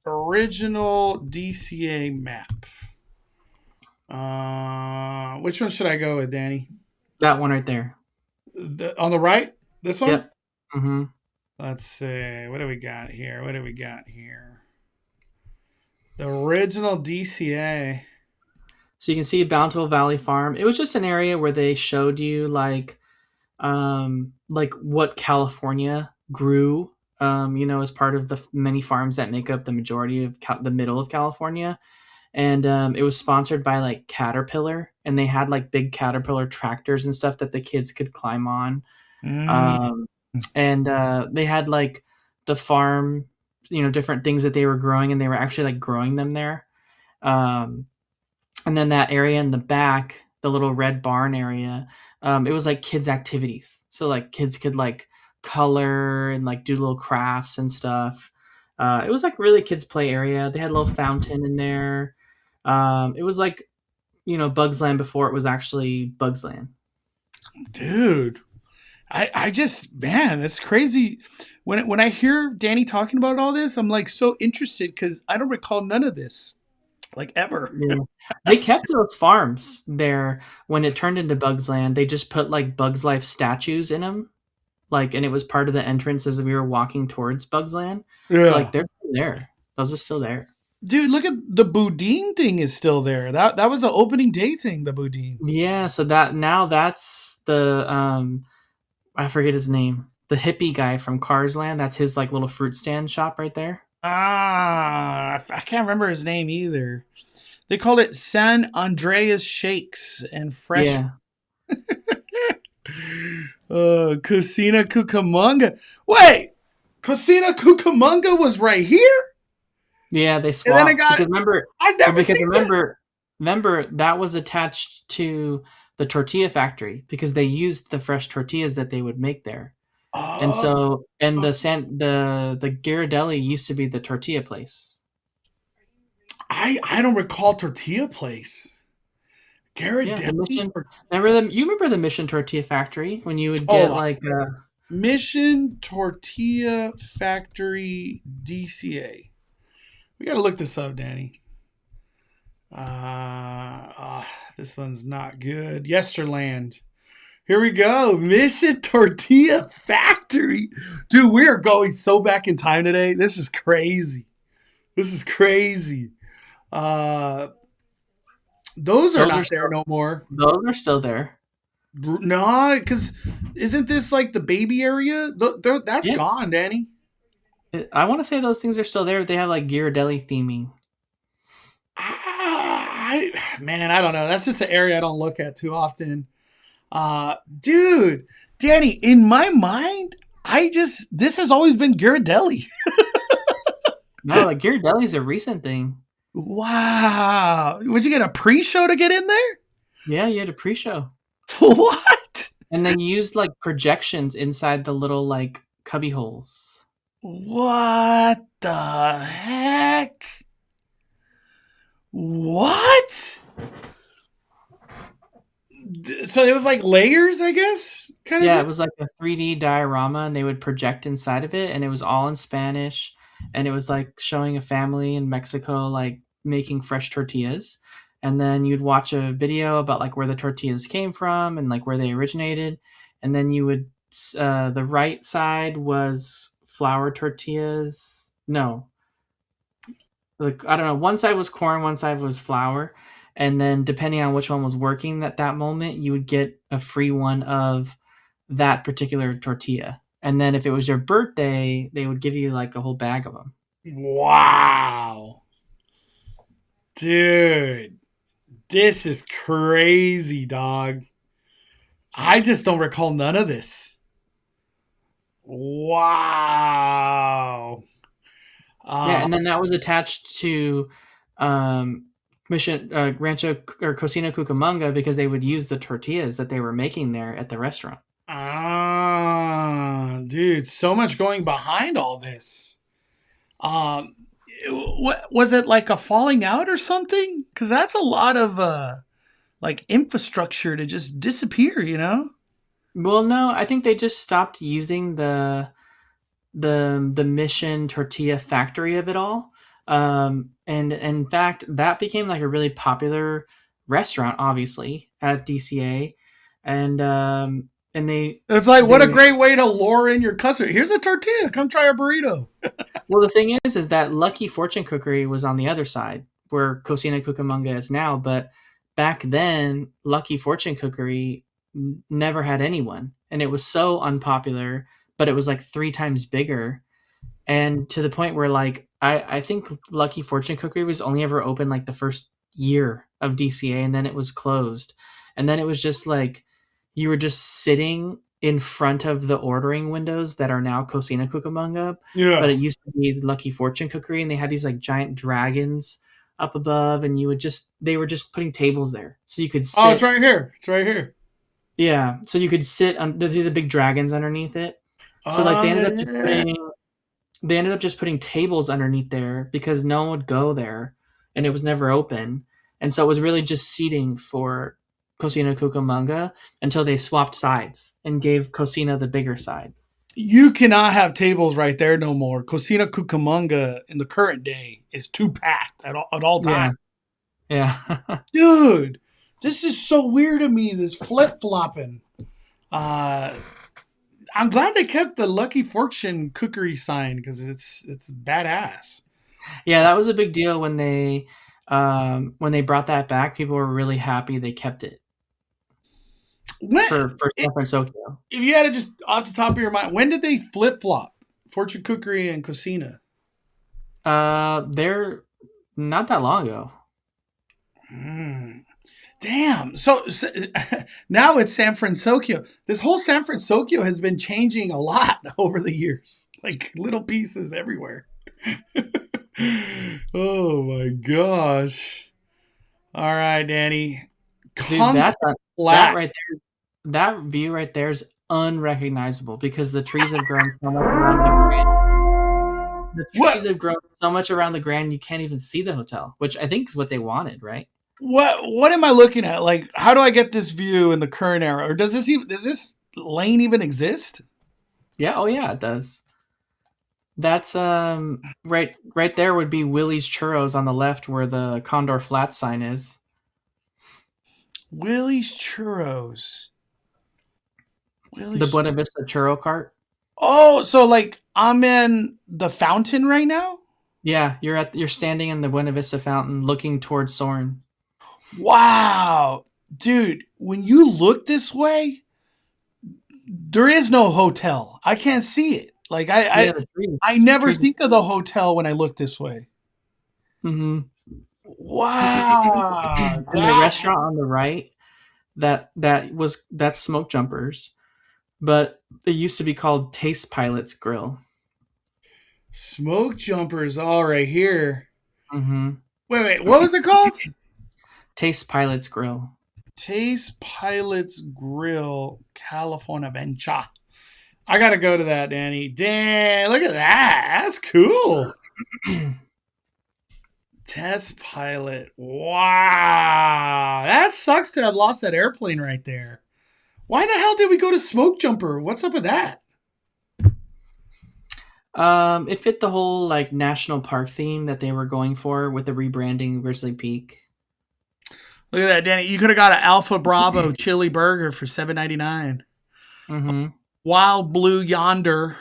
Original DCA map. Which one should I go with, Danny? That one right there. On the right? This one? Yep. Mm-hmm. Let's see. What do we got here? The original DCA. So you can see Bountiful Valley Farm. It was just an area where they showed you like what California grew, as part of the many farms that make up the majority of the middle of California. And it was sponsored by like Caterpillar, and they had like big Caterpillar tractors and stuff that the kids could climb on. And they had like the farm, different things that they were growing, and they were actually like growing them there. And then that area in the back, the little red barn area, it was like kids' activities. So like kids could like color and like do little crafts and stuff. It was like really kids' play area. They had a little fountain in there. It was like, Bugsland before it was actually Bugsland. Dude, I just, man, it's crazy. When I hear Danny talking about all this, I'm like so interested because I don't recall none of this. Like ever. Yeah. They kept those farms there when it turned into Bugsland. They just put like Bugs Life statues in them, and it was part of the entrance as we were walking towards Bugsland. Yeah. So like they're still there. Those are still there. Dude, look at the Boudin thing is still there. That was an opening day thing. The Boudin. Yeah. So that's the I forget his name. The hippie guy from Carsland. That's his like little fruit stand shop right there. I can't remember his name either. They called it San Andreas Shakes and Fresh. Yeah. Cocina Cucamonga. Wait, Cocina Cucamonga was right here? Yeah, they swapped. And then I've never seen this. Remember, that was attached to the tortilla factory because they used the fresh tortillas that they would make there. And so, and the Ghirardelli used to be the tortilla place. I don't recall tortilla place. Ghirardelli. Yeah, you remember the Mission Tortilla Factory when you would get Mission Tortilla Factory DCA. We got to look this up, Danny. This one's not good. Yesterland. Here we go. Mission Tortilla Factory. Dude, we are going so back in time today. This is crazy. Those are not there no more. Those are still there. No, because isn't this like the baby area? That's gone, Danny. I want to say those things are still there. They have like Ghirardelli theming. I don't know. That's just an area I don't look at too often. Dude, Danny, in my mind, this has always been Ghirardelli. No, like Ghirardelli is a recent thing. Wow. Would you get a pre-show to get in there? Yeah, you had a pre-show. What? And then you used like projections inside the little like cubby holes. What the heck? What? So it was like layers, I guess? Yeah, it was like a 3D diorama, and they would project inside of it, and it was all in Spanish, and it was like showing a family in Mexico like making fresh tortillas. And then you'd watch a video about like where the tortillas came from and like where they originated. And then you would, the right side was flour tortillas. No, like, I don't know. One side was corn, one side was flour. And then depending on which one was working at that moment, you would get a free one of that particular tortilla. And then if it was your birthday, they would give you like a whole bag of them. Wow. Dude. This is crazy, dog. I just don't recall none of this. Wow. Yeah, and then that was attached to Mission Rancho or Cocina Cucamonga because they would use the tortillas that they were making there at the restaurant. Dude, so much going behind all this. What was it, like a falling out or something? Because that's a lot of like infrastructure to just disappear, you know? Well, no, I think they just stopped using the Mission Tortilla factory of it all. And in fact, that became like a really popular restaurant, obviously, at DCA. And it's like, what a great way to lure in your customer. Here's a tortilla. Come try a burrito. Well, the thing is that Lucky Fortune Cookery was on the other side where Cocina Cucamonga is now. But back then, Lucky Fortune Cookery never had anyone. And it was so unpopular, but it was like 3 times bigger. And to the point where like, I think Lucky Fortune Cookery was only ever open like the first year of DCA, and then it was closed. And then it was just like, you were just sitting in front of the ordering windows that are now Cocina Cucamonga. Yeah. But it used to be Lucky Fortune Cookery, and they had these like giant dragons up above, and they were just putting tables there. So you could sit. Oh, it's right here. It's right here. Yeah. So you could sit under the big dragons underneath it. So like they ended up just putting tables underneath there because no one would go there, and it was never open. And so it was really just seating for Cocina Cucamonga until they swapped sides and gave Cocina the bigger side. You cannot have tables right there no more. Cocina Cucamonga in the current day is too packed at all times. Yeah. Dude, this is so weird to me, this flip-flopping. I'm glad they kept the Lucky Fortune Cookery sign because it's badass. Yeah, that was a big deal when they brought that back. People were really happy they kept it. For San Francisco. If you had to just off the top of your mind, when did they flip-flop Fortune Cookery and Cocina? They're not that long ago. Damn. So now it's San Francisco. This whole San Francisco has been changing a lot over the years. Like little pieces everywhere. Oh my gosh. All right, Danny. Dude, that right there, that view right there is unrecognizable because the trees have grown so much around the Grand. The trees have grown so much around the Grand you can't even see the hotel, which I think is what they wanted, right? What am I looking at? Like, how do I get this view in the current era? Or does this lane even exist? Yeah. Oh yeah, it does. That's right there would be Willie's Churros on the left where the Condor Flats sign is. Willie's Churros. The Willie's. Buena Vista Churro Cart. Oh, so like I'm in the fountain right now? Yeah, you're standing in the Buena Vista fountain looking towards Soren. Wow. Dude, when you look this way, there is no hotel. I can't see it. Like Yeah, the trees. I never Trees. think of the hotel when I look this way. Mm-hmm. Wow. And the restaurant on the right, that's Smoke Jumpers, but it used to be called Taste Pilots Grill. Smoke Jumpers all right here. Mm-hmm. Wait. What was it called? Taste Pilots Grill. Taste Pilots Grill, California Venture. I got to go to that, Danny. Damn, look at that. That's cool. Test pilot. Wow. That sucks to have lost that airplane right there. Why the hell did we go to Smoke Jumper? What's up with that? It fit the whole like national park theme that they were going for with the rebranding Grizzly Peak. Look at that, Danny. You could have got an Alpha Bravo chili burger for $7.99. Mm-hmm. Wild Blue Yonder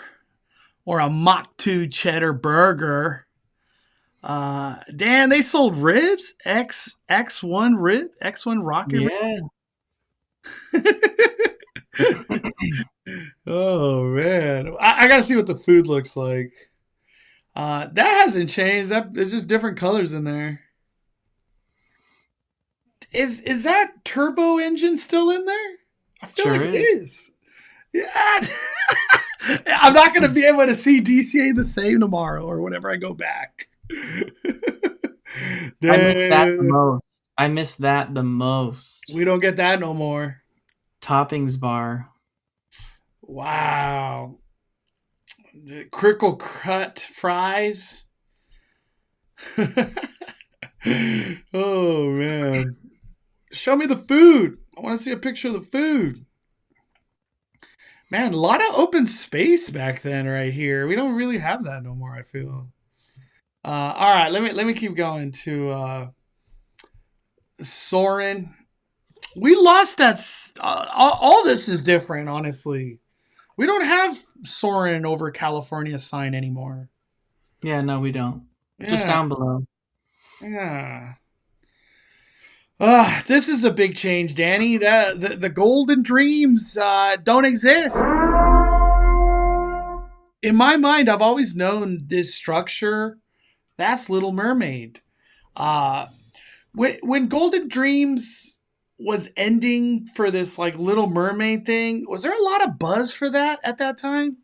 or a Mach 2 cheddar burger. Dan, they sold ribs? X1 rib? X1 rocket rib? Yeah. Oh, man. I got to see what the food looks like. That hasn't changed. There's just different colors in there. Is that turbo engine still in there? I feel Sure like it is. is. Yeah. I'm not going to be able to see DCA the same tomorrow or whenever I go back. I miss that the most. We don't get that no more. Toppings bar. Wow. The crinkle cut fries. Oh, man. Show me the food. I want to see a picture of the food. Man, a lot of open space back then right here. We don't really have that no more, I feel. All right, let me keep going to Soren. We lost that. All this is different, honestly. We don't have Soren over California sign anymore. Yeah, no, we don't. Yeah. Just down below. Yeah. This is a big change, Danny. The Golden Dreams don't exist. In my mind, I've always known this structure. That's Little Mermaid. When Golden Dreams was ending for this like Little Mermaid thing, was there a lot of buzz for that at that time?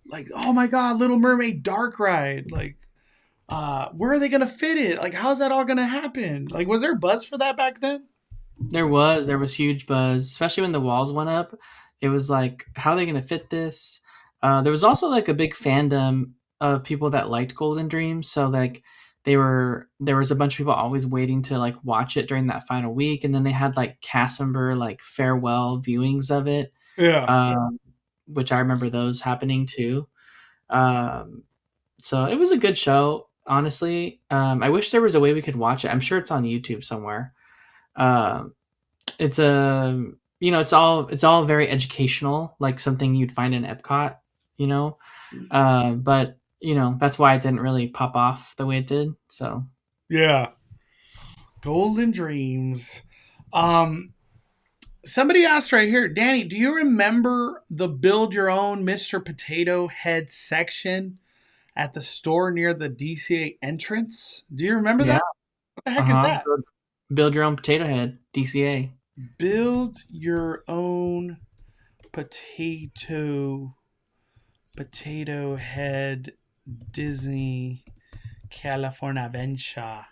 Like, oh my God, Little Mermaid Dark Ride. Like, where are they gonna fit it? Like, how's that all gonna happen? Like, was there buzz for that back then? There was huge buzz, especially when the walls went up. It was like, how are they going to fit this? There was also like a big fandom of people that liked Golden Dreams, so like there was a bunch of people always waiting to like watch it during that final week, and then they had like cast member like farewell viewings of it. Yeah. Which I remember those happening too. So it was a good show, honestly. I wish there was a way we could watch it. I'm sure it's on YouTube somewhere. It's it's all very educational, like something you'd find in Epcot, but that's why it didn't really pop off the way it did. So Yeah. Golden Dreams. Somebody asked right here, Danny, do you remember the build your own Mr. Potato Head section at the store near the DCA entrance? Do you remember that? What the heck is that? Build your own potato head, DCA. Build your own potato head Disney California Venture.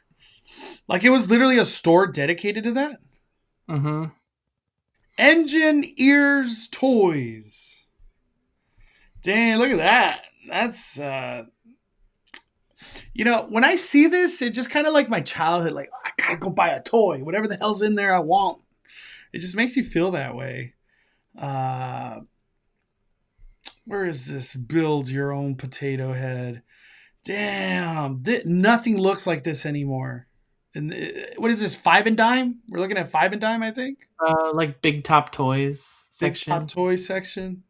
Like it was literally a store dedicated to that? Mm-hmm. Engine Ears Toys. Dang, look at that. That's when I see this, it just kind of like my childhood, like, I gotta go buy a toy. Whatever the hell's in there, I want. It just makes you feel that way. Where is this build your own potato head? Damn, nothing looks like this anymore. And what is this, Five and Dime? We're looking at Five and Dime, I think. Like Big Top Toys Big Top section. Toy section.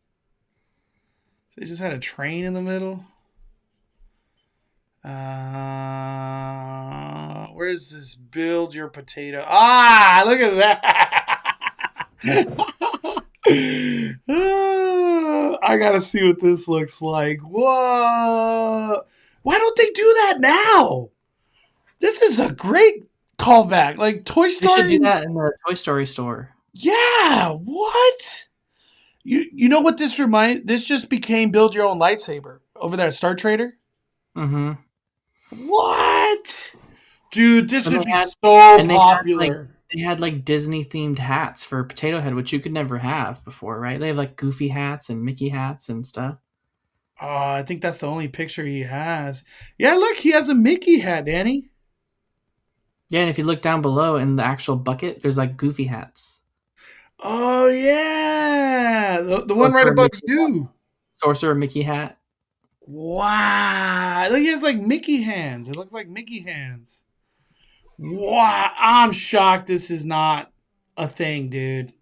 They just had a train in the middle. Where's this build your potato? Ah, look at that. I gotta see what this looks like. Whoa. Why don't they do that now? This is a great callback. Like Toy They should Story. do that in the Toy Story store. Yeah, what? You know what this reminds? This just became build your own lightsaber over there at Star Trader. Mm-hmm. What? Dude, this And would they be had- so and popular. They had like Disney themed hats for Potato Head, which you could never have before, right? They have like Goofy hats and Mickey hats and stuff. Oh, I think that's the only picture he has. Yeah, look, he has a Mickey hat, Danny. Yeah, and if you look down below in the actual bucket, there's like Goofy hats. Oh yeah, the one right Sorcerer above Mickey you. Sorcerer Mickey hat. Wow, look, he has like Mickey hands. It looks like Mickey hands. Wow, I'm shocked this is not a thing, dude.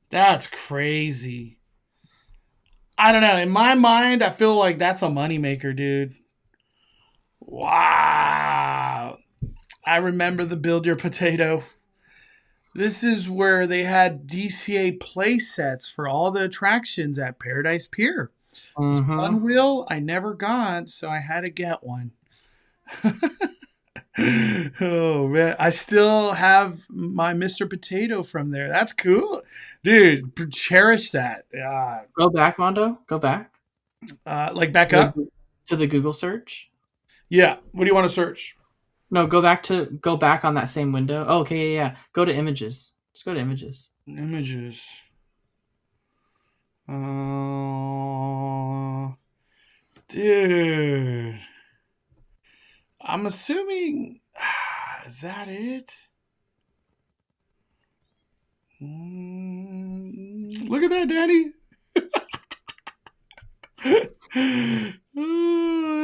That's crazy. I don't know. In my mind, I feel like that's a moneymaker, dude. Wow. I remember the Build Your Potato. This is where they had DCA play sets for all the attractions at Paradise Pier. The Sun Wheel I never got, so I had to get one. Oh man, I still have my Mr. Potato from there. That's cool, dude. Cherish that. Go back, Mondo. Go back. Like back up to the Google search. Yeah. What do you want to search? No, go back on that same window. Oh, okay, yeah. Go to images. Just go to images. Images. Dude. I'm assuming. Is that it? Look at that, Daddy.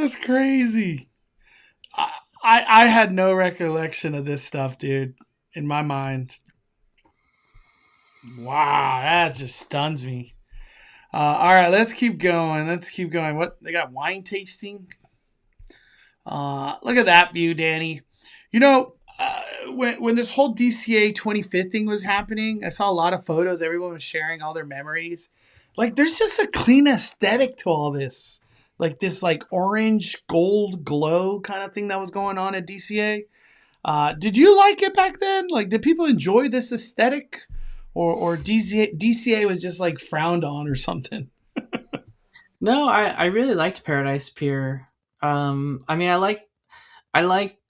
That's crazy. I had no recollection of this stuff, dude, in my mind. Wow, that just stuns me. All right, let's keep going. What they got? Wine tasting. Look at that view, Danny. You know, when this whole DCA 25th thing was happening, I saw a lot of photos. Everyone was sharing all their memories. Like, there's just a clean aesthetic to all this. Like this, like orange gold glow kind of thing that was going on at DCA. Did you like it back then? Like, did people enjoy this aesthetic, or DCA was just like frowned on or something? No, I really liked Paradise Pier. I mean, I liked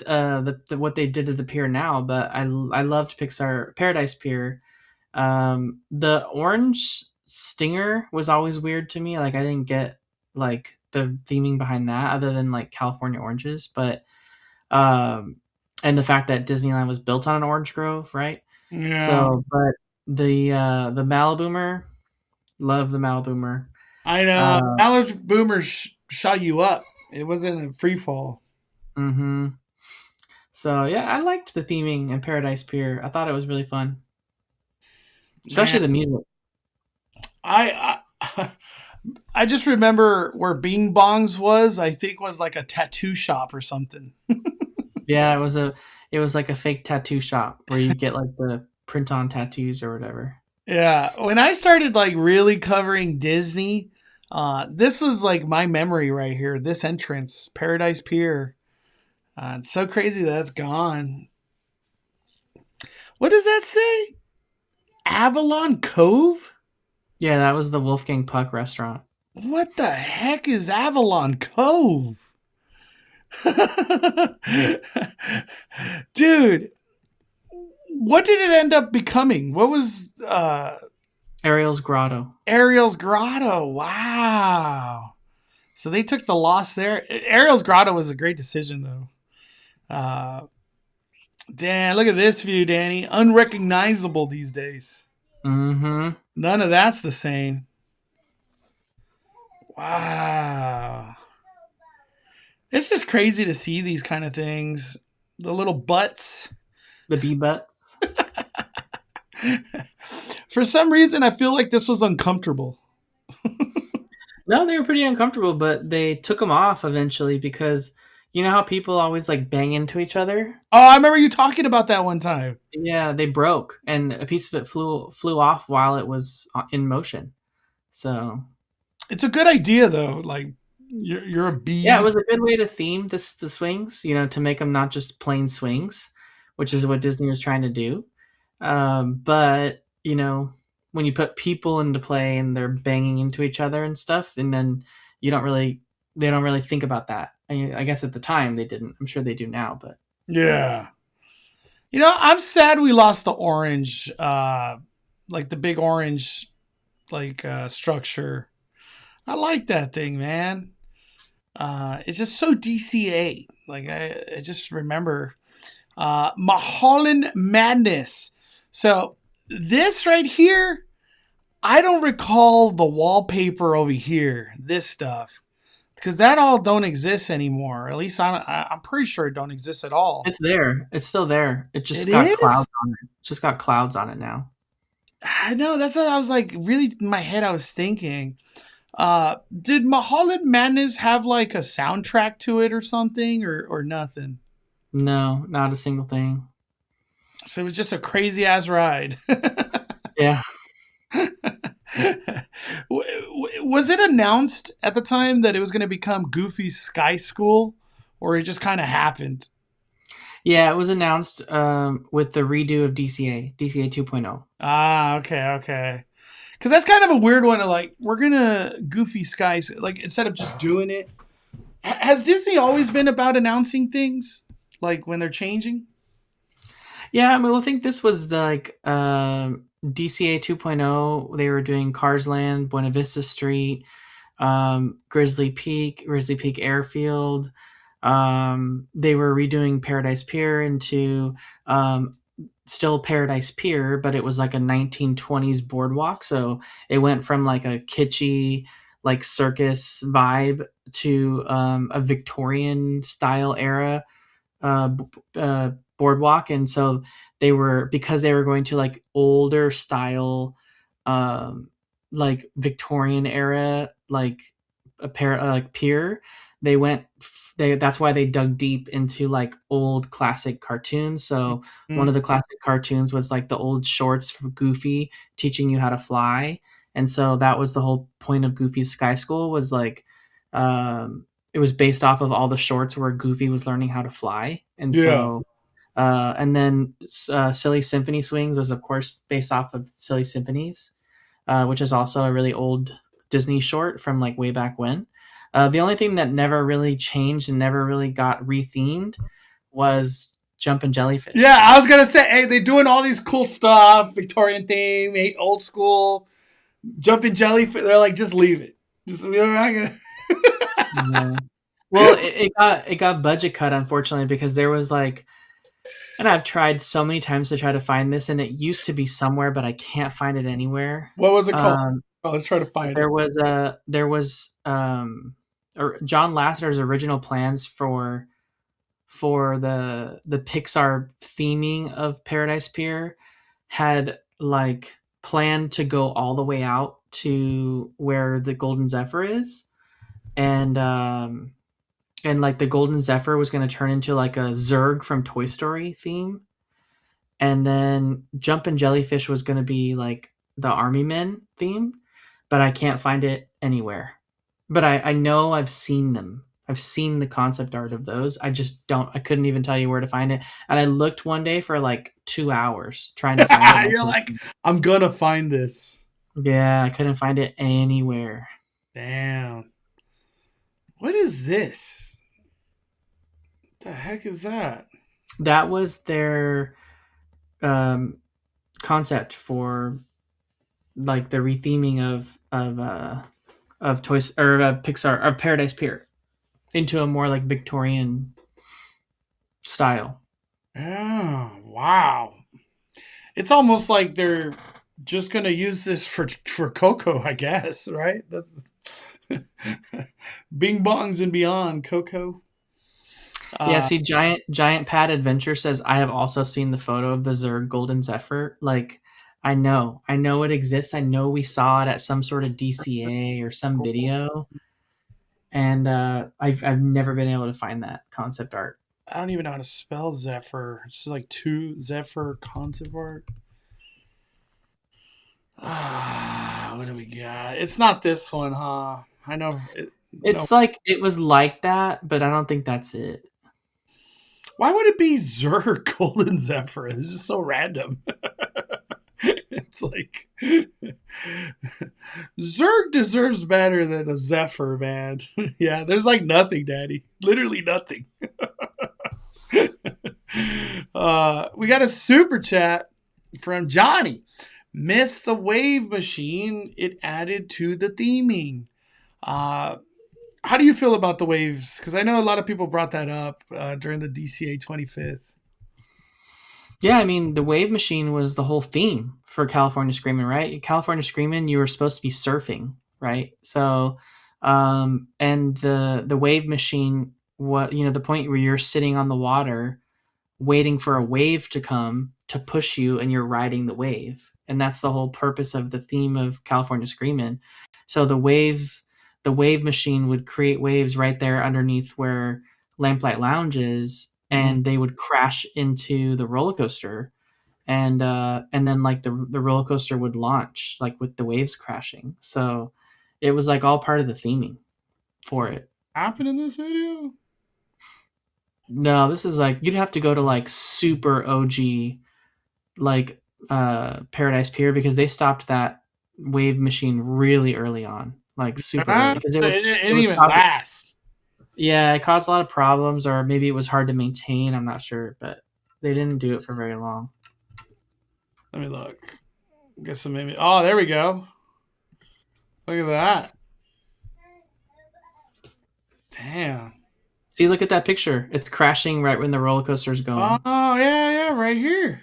what they did to the pier now, but I loved Pixar Paradise Pier. The orange stinger was always weird to me. Like, I didn't get like the theming behind that, other than like California oranges. But and the fact that Disneyland was built on an orange grove, right? Yeah. So, but the Maliboomer, love the Maliboomer. I know. Maliboomer shot you up. It wasn't a free fall. Mm-hmm. So yeah, I liked the theming in Paradise Pier. I thought it was really fun, especially the music. I just remember where Bing Bongs was. I think was like a tattoo shop or something. Yeah, it was like a fake tattoo shop where you get like the print on tattoos or whatever. Yeah, when I started like really covering Disney, this was like my memory right here. This entrance, Paradise Pier. It's so crazy that's gone. What does that say? Avalon Cove? Yeah, that was the Wolfgang Puck restaurant. What the heck is Avalon Cove? Dude, what did it end up becoming? What was Ariel's Grotto? Ariel's Grotto. Wow. So they took the loss there. Ariel's Grotto was a great decision, though. Dan, look at this view, Danny. Unrecognizable these days. Mm-hmm. None of that's the same. Wow. It's just crazy to see these kind of things. The little butts. The bee butts. For some reason, I feel like this was uncomfortable. No, they were pretty uncomfortable, but they took them off eventually because you know how people always like bang into each other? Oh, I remember you talking about that one time. Yeah, they broke, and a piece of it flew off while it was in motion. So It's a good idea, though. Like, you're a yeah, it bee. was a good way to theme the swings, you know, to make them not just plain swings, which is what Disney was trying to do. But you know, when you put people into play and they're banging into each other and stuff, and then you don't really, they don't really think about that. I guess at the time they didn't. I'm sure they do now, but Yeah. I'm sad we lost the orange, like the big orange, like structure. I like that thing, man. It's just so DCA. Like I just remember Mulholland Madness. So this right here, I don't recall the wallpaper over here. This stuff, because that all don't exist anymore. At least I'm pretty sure it don't exist at all. it's there. It's still there. It just It got is. clouds on it. Just got clouds on it now. I know, that's what I was like. Really, in my head, I was thinking. Did Mulholland Madness have like a soundtrack to it or something, or nothing? No, not a single thing. So it was just a crazy ass ride. Yeah. Was it announced at the time that it was going to become Goofy's Sky School, or it just kind of happened? Yeah, it was announced with the redo of DCA 2.0. Ah, okay. Because that's kind of a weird one. To like, we're gonna Goofy Skies, like instead of just doing it. Has Disney always been about announcing things, like when they're changing? Yeah, I mean, I think this was like DCA 2.0. They were doing Cars Land, Buena Vista Street, Grizzly Peak Airfield. They were redoing Paradise Pier into still Paradise Pier, but it was like a 1920s boardwalk. So it went from like a kitschy, like circus vibe to a Victorian style era boardwalk. And so because they were going to like older style, like Victorian era, like like pier, they went that's why they dug deep into like old classic cartoons. So one of the classic cartoons was like the old shorts for Goofy teaching you how to fly. And so that was the whole point of Goofy's Sky School, was like it was based off of all the shorts where Goofy was learning how to fly. And so and then Silly Symphony Swings was of course based off of Silly Symphonies, which is also a really old Disney short from like way back when. The only thing that never really changed and never really got rethemed was Jumpin' Jellyfish. Yeah, I was gonna say, hey, they're doing all these cool stuff, Victorian theme, old school, Jumpin' Jellyfish. They're like, just leave it. Just we're not gonna. Yeah. Well, it got budget cut, unfortunately, because there was like, and I've tried so many times to try to find this, and it used to be somewhere, but I can't find it anywhere. What was it called? Let's try to find there it. There was John Lasseter's original plans for the Pixar theming of Paradise Pier had like planned to go all the way out to where the Golden Zephyr is, and like the Golden Zephyr was going to turn into like a Zurg from Toy Story theme, and then Jumpin' Jellyfish was going to be like the Army Men theme, but I can't find it anywhere. But I know I've seen them. I've seen the concept art of those. I couldn't even tell you where to find it. And I looked one day for like 2 hours trying to find it. You're like, I'm gonna find this. Yeah, I couldn't find it anywhere. Damn. What is this? What the heck is that? That was their concept for like the retheming of Toys or Pixar or Paradise Pier into a more like Victorian style. Oh, wow. It's almost like they're just gonna use this for Coco, I guess, right? Bing bongs and beyond, Coco. Yeah, see, Giant Pad Adventure says I have also seen the photo of the Zerg Golden Zephyr. Like, I know it exists. I know we saw it at some sort of DCA or some video, and I've never been able to find that concept art. I don't even know how to spell Zephyr. It's like 2 Zephyr concept art. What do we got? It's not this one, huh? I know. It's like it was like that, but I don't think that's it. Why would it be Zerg Golden Zephyr? It's just so random. It's like Zerg deserves better than a Zephyr, man. Yeah, there's like nothing, Daddy. Literally nothing. We got a super chat from Johnny. Miss the wave machine. It added to the theming. How do you feel about the waves? Because I know a lot of people brought that up during the DCA 25th. Yeah, I mean, the wave machine was the whole theme for California Screamin', right? California Screamin', you were supposed to be surfing, right? So, and the wave machine, the point where you're sitting on the water waiting for a wave to come to push you and you're riding the wave. And that's the whole purpose of the theme of California Screamin'. So the wave machine would create waves right there underneath where Lamplight Lounge is, and they would crash into the roller coaster, and then like the roller coaster would launch like with the waves crashing. So it was like all part of the theming for it. Happened in this video? No, this is like you'd have to go to like super OG like Paradise Pier, because they stopped that wave machine really early on, like super early, because it didn't even last. Yeah, it caused a lot of problems, or maybe it was hard to maintain. I'm not sure, but they didn't do it for very long. Let me look. Guess maybe. Oh, there we go. Look at that. Damn. See, look at that picture. It's crashing right when the roller coaster's going. Oh, yeah, right here.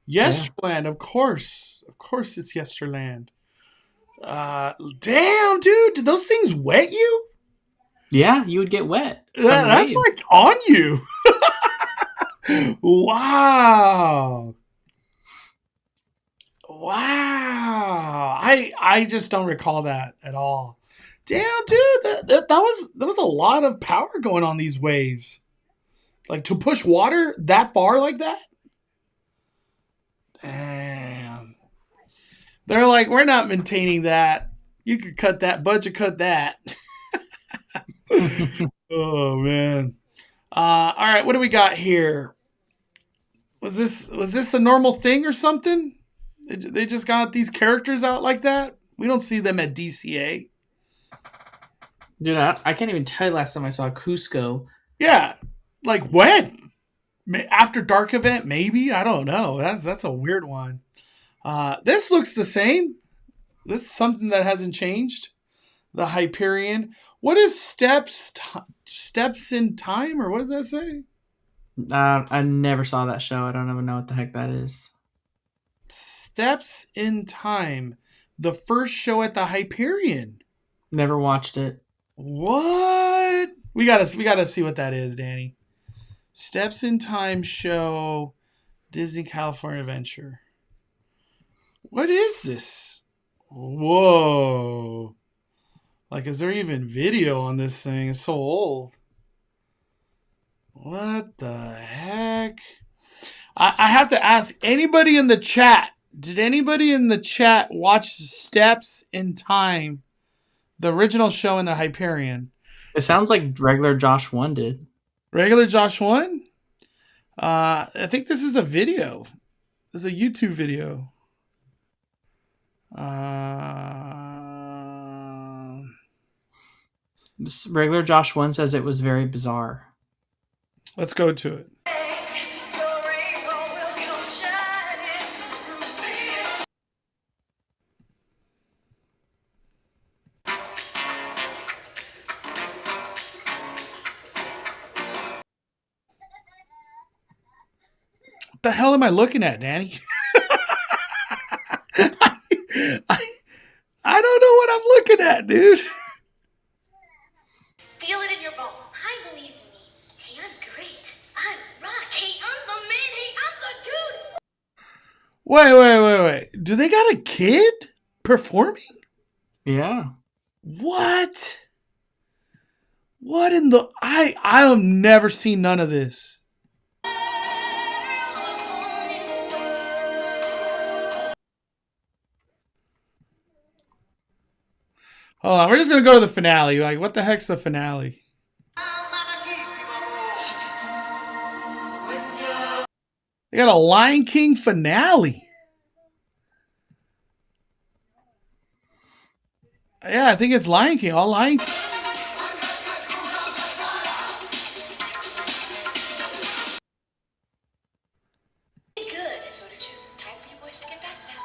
Yesterland, of course. Of course it's Yesterland. Damn, dude. Did those things wet you? Yeah, you would get wet. That's like on you. Wow. I just don't recall that at all. Damn, dude, that was a lot of power going on these waves. Like to push water that far like that? Damn. They're like, we're not maintaining that. You could cut that, budget cut that. Oh man. All right, what do we got here? Was this a normal thing or something? They just got these characters out like that? We don't see them at DCA. Dude, I can't even tell you last time I saw Cusco. Yeah. Like when? After Dark event, maybe? I don't know. That's a weird one. This looks the same. This is something that hasn't changed. The Hyperion. What is steps in time, or what does that say? I never saw that show. I don't even know what the heck that is. Steps in Time. The first show at the Hyperion. Never watched it. What? We gotta see what that is, Danny. Steps in Time show, Disney California Adventure. What is this? Whoa. Like, is there even video on this thing? It's so old. What the heck? I have to ask anybody in the chat. Did anybody in the chat watch Steps in Time, the original show in the Hyperion? It sounds like regular Josh 1 did. Regular Josh 1? I think this is a video. This is a YouTube video. Regular Josh 1 says it was very bizarre. Let's go to it. What the hell am I looking at, Danny? I don't know what I'm looking at, dude. Wait. Do they got a kid performing? Yeah. What? What in the... I have never seen none of this. Hold on, we're just going to go to the finale. Like, what the heck's the finale? They got a Lion King finale. Yeah, I think it's Lion King. All Lion King. Good. So did you time for your boys to get back now?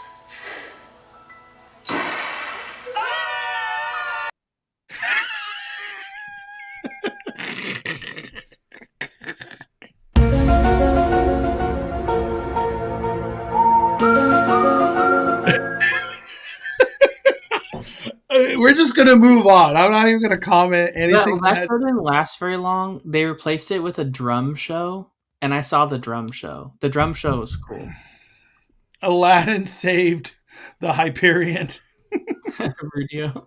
We're just going to move on. I'm not even going to comment anything. That show didn't last very long. They replaced it with a drum show, and I saw the drum show. The drum show was cool. Aladdin saved the Hyperion. Video.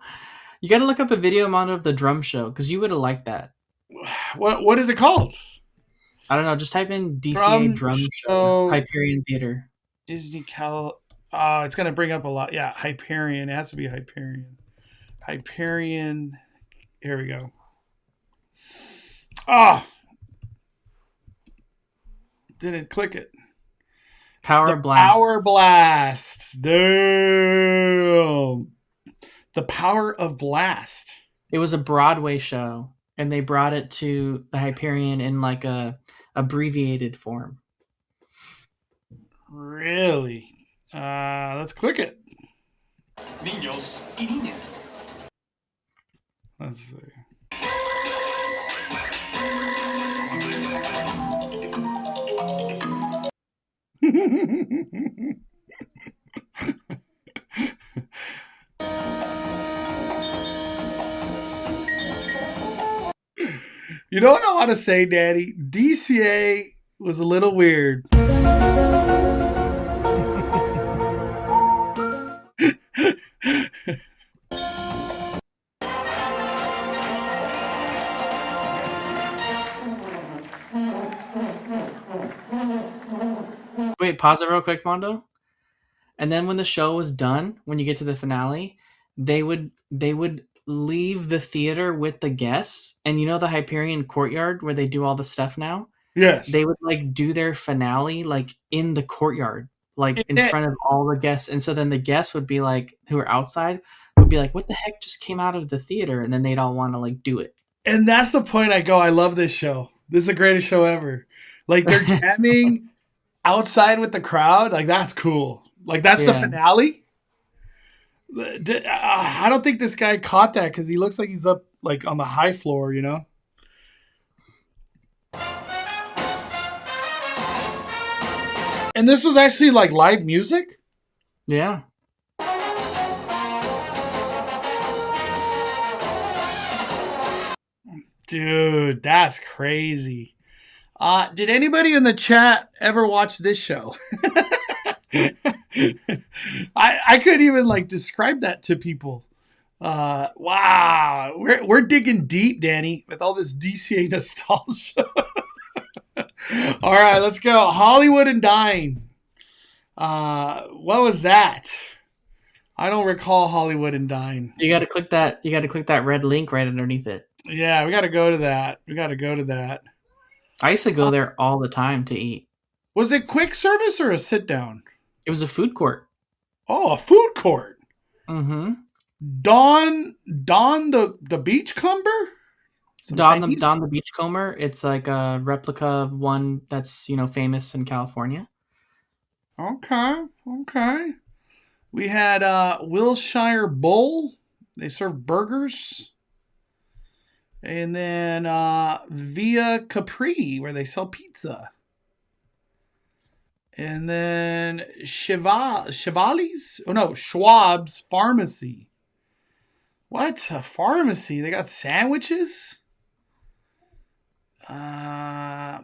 You got to look up a video mondo of the drum show because you would have liked that. What is it called? I don't know. Just type in DCA drum show Hyperion Theater. Disney Cal. Oh, it's going to bring up a lot. Yeah, Hyperion. It has to be Hyperion. Hyperion. Here we go. Oh. Didn't click it. Power Blast. Power Blast. Damn. The Power of Blast. It was a Broadway show, and they brought it to the Hyperion in like a abbreviated form. Really? Let's click it. Niños y niñas. Let's see. You don't know how to say, Daddy. DCA was a little weird. Wait, pause it real quick, Mondo. And then when the show was done, when you get to the finale, they would leave the theater with the guests, and you know the Hyperion courtyard where they do all the stuff now? Yes. They would like do their finale like in the courtyard, like in front of all the guests. And so then the guests would be like, who are outside, would be like, what the heck just came out of the theater? And then they'd all want to like do it. And that's the point I go, I love this show. This is the greatest show ever. Like they're jamming outside with the crowd. Like that's cool. Like that's the finale. I don't think this guy caught that because he looks like he's up like on the high floor, you know? And this was actually like live music? Yeah. Dude, that's crazy. Did anybody in the chat ever watch this show? I couldn't even like describe that to people. Wow, we're digging deep, Danny, with all this DCA nostalgia. All right, let's go. Hollywood and Dying. What was that? I don't recall Hollywood and Dying. You got to click that. You got to click that red link right underneath it. Yeah, we got to go to that. I used to go there all the time to eat. Was it quick service or a sit down? It was a food court. Oh, a food court. Mm-hmm. Don the Beachcomber? Don the Beachcomber. It's like a replica of one that's, famous in California. Okay. We had Wilshire Bowl. They serve burgers. And then Via Capri, where they sell pizza. And then Schwab's Pharmacy. What? A pharmacy? They got sandwiches? Man.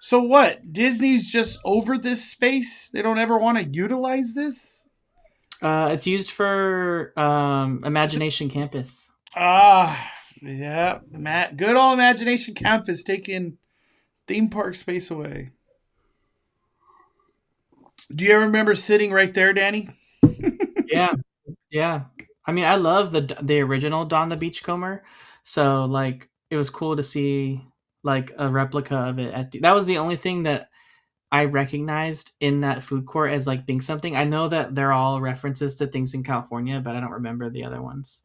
So what? Disney's just over this space? They don't ever want to utilize this? It's used for Imagination Campus. Ah, yeah. Good old Imagination Campus taking theme park space away. Do you ever remember sitting right there, Danny? Yeah, yeah. I mean, I love the original Don the Beachcomber, so like it was cool to see like a replica of it. That was the only thing that I recognized in that food court as like being something. I know that they're all references to things in California, but I don't remember the other ones.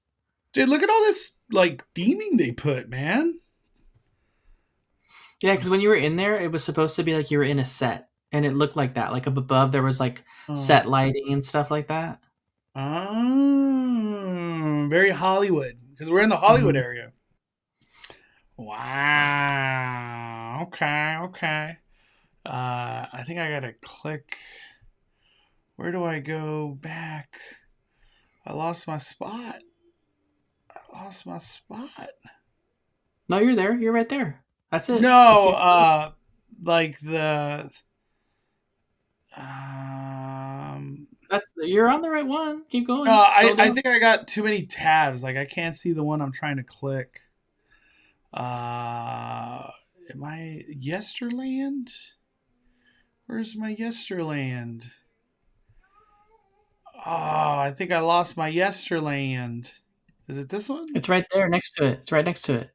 Dude, look at all this like theming they put, man. Yeah, because when you were in there, it was supposed to be like you were in a set, and it looked like that. Like up above, there was like Oh. set lighting and stuff like that. Very Hollywood because we're in the Hollywood Mhm. area. Wow. Okay. Okay. I think I gotta click. Where do I go back? I lost my spot. No, you're there. You're right there. That's it. Just No, keep. like the um. You're on the right one. Keep No, going. Scroll I down. think I got too many tabs. Like I can't see the one I'm trying to click. Am I Yesterland? Where's my Yesterland? Oh, I think I lost my Yesterland. Is it this one? It's right there next to it. It's right next to it.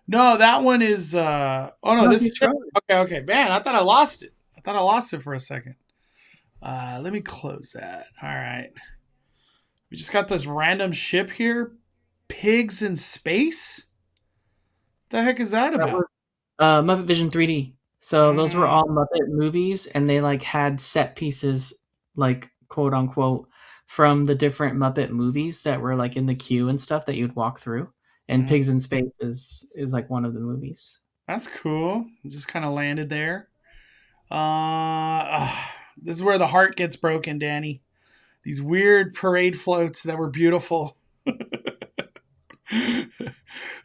No, that one is oh no, No, this is keep scrolling. okay. Man, I thought I lost it. I thought I lost it for a second. Let me close that. All right. We just got this random ship here. Pigs in space? The heck is that That about? was Muppet Vision 3D. So those were all Muppet movies, and they like had set pieces, like quote unquote, from the different Muppet movies that were like in the queue and stuff that you'd walk through. And Mhm. Pigs in Space is like one of the movies. That's cool. Just kind of landed there. This is where the heart gets broken, Danny. These weird parade floats that were beautiful.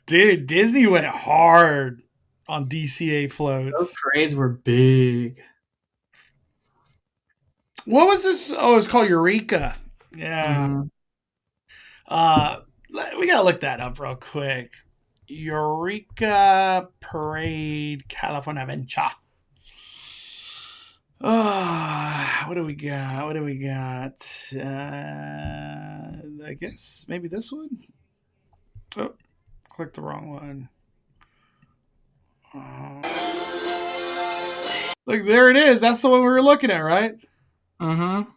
Dude, Disney went hard on DCA Those floats. parades were big. What was this? Oh, it's called Eureka. Yeah. Mhm. Uh, we gotta look that up real quick. Eureka Parade California Adventure. What do we got? What do we got? I guess maybe this one. Oh, clicked the wrong one. Look, there it is. That's the one we were looking at, right? Mm-hmm.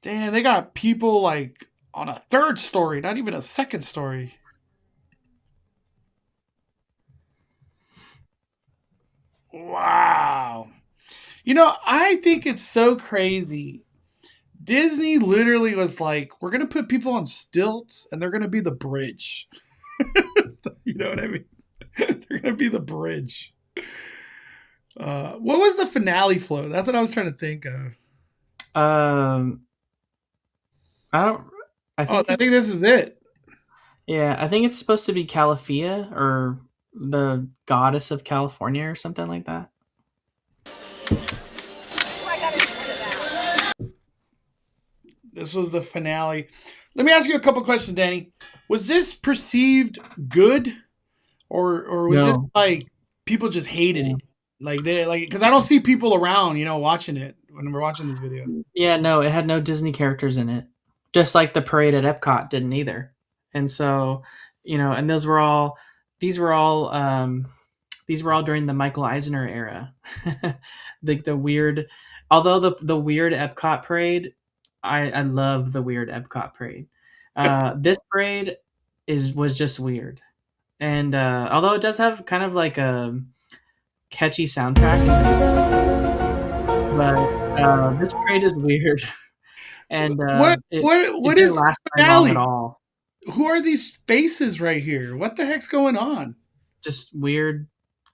Damn, they got people like on a third story, not even a second story. Wow. You know, I think it's so crazy. Disney literally was like, we're going to put people on stilts and they're going to be the bridge. You know what I mean? They're going to be the bridge. What was the finale flow? That's what I was trying to think of. I don't. I Oh, think I think this is it. Yeah, I think it's supposed to be Calafia or the goddess of California or something like that. This was the finale. Let me ask you a couple questions, Danny. Was this perceived good, or was this No. like people just hated it? Like they like because I don't see people around, watching it when we're watching this video. Yeah, no, it had no Disney characters in it. Just like the parade at Epcot didn't either. And so, and these were all during the Michael Eisner era. the weird, although the weird Epcot parade, I love the weird Epcot parade. This parade was just weird. And although it does have kind of like a catchy soundtrack, but this parade is weird. And What it what didn't is last the very long at finale? all. Who are these faces right here? What the heck's going on? Just weird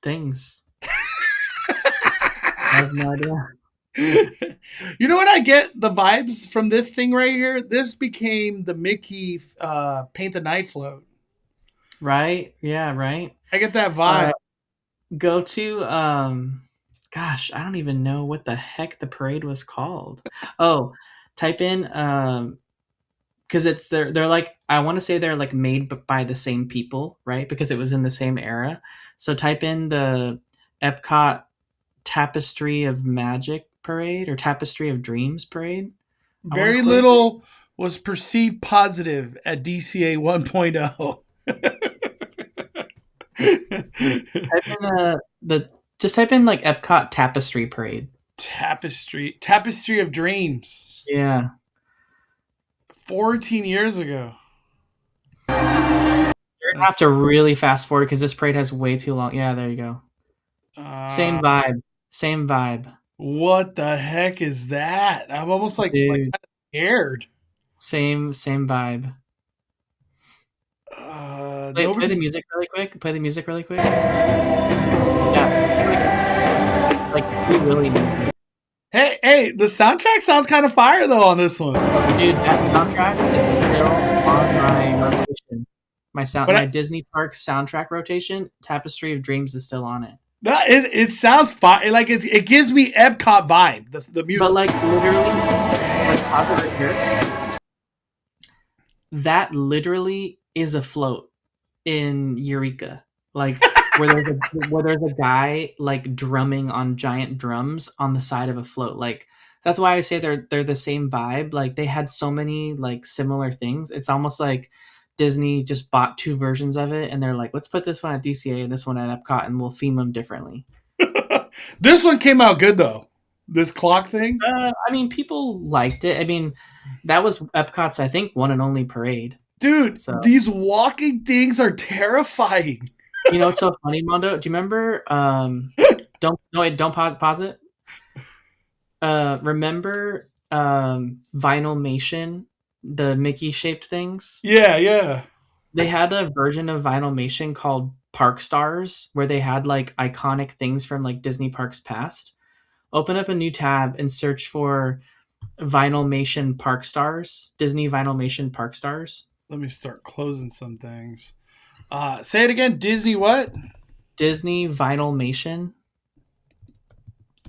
things. I have no idea. You know what I get the vibes from this thing right here? This became the Mickey Paint the Night float. Right? Yeah, right. I get that vibe. Go to gosh, I don't even know what the heck the parade was called. Oh, type in because it's they're like I want to say they're like made by the same people, right? Because it was in the same era. So type in the Epcot Tapestry of Magic parade or Tapestry of Dreams parade. I want to Very say little was perceived positive at DCA 1.0. type in the just type in like Epcot Tapestry parade. Tapestry of Dreams. Yeah. 14 years ago. You're gonna have to really fast forward because this parade has way too long. Yeah, there you go. Same Uh, vibe. Same vibe. what the heck is that? I'm almost like Dude. kind of scared. Same vibe. Play the Nobody's. music really quick. Play the music really quick. Yeah. Like we really need it. Hey, the soundtrack sounds kind of fire though on this one. Dude, that soundtrack is still on my rotation. But My Disney Parks soundtrack rotation, Tapestry of Dreams is still on it. it sounds fire. Like it gives me Epcot vibe. The music. But like literally, like pause it right here. That literally is a float in Eureka, like where there's a guy like drumming on giant drums on the side of a float. Like that's why I say they're the same vibe. Like they had so many like similar things. It's almost like Disney just bought two versions of it, and they're like, let's put this one at DCA and this one at Epcot, and we'll theme them differently. This one came out good though. This clock thing. I mean, people liked it. I mean, that was Epcot's, I think, one and only parade. Dude, So these walking things are terrifying. you know what's so funny, Mondo? Do you remember? Don't pause it. Remember Vinylmation, the Mickey shaped things? Yeah. They had a version of Vinylmation called Park Stars, where they had like iconic things from like Disney parks past. Open up a new tab and search for Vinylmation Park Stars, Disney Vinylmation Park Stars. Let me start closing some things. Say it again. Disney what? Disney Vinylmation.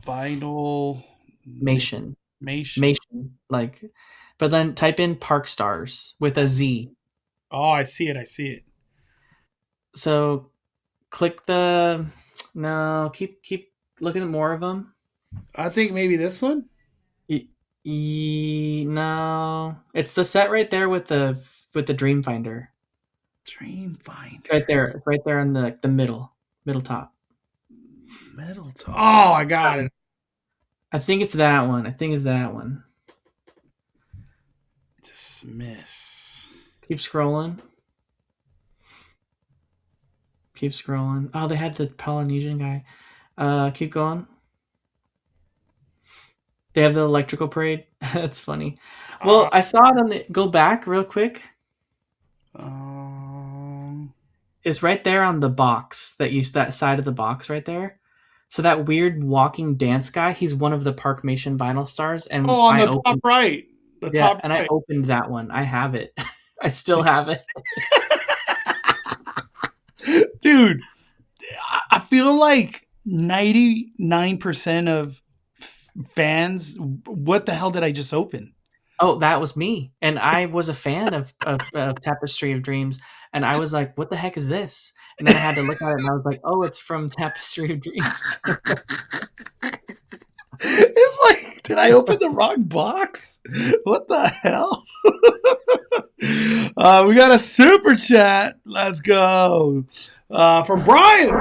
Vinylmation. Mation. Like, but then type in Park Stars with a Z. Oh, I see it. So click the keep looking at more of them. I think maybe this one. No, it's the set right there with the Dreamfinder. Dreamfinder. Right there in the middle top. Metal. Oh, I got it. I think it's that one. Dismiss. Keep scrolling. Oh, they had the Polynesian guy. Keep going. They have the electrical parade. That's funny. Well, I saw it on the go back real quick. It's right there on the box that side of the box right there. So that weird walking dance guy, he's one of the Parkmation vinyl stars. And on the top right. Top and right. I opened that one. I have it. I still have it. Dude, I feel like 99% of fans, what the hell did I just open? Oh, that was me. And I was a fan of Tapestry of Dreams. And I was like, what the heck is this? And then I had to look at it and I was like, oh, it's from Tapestry of Dreams. It's like, did I open the wrong box? What the hell? We got a super chat. Let's go. From Brian.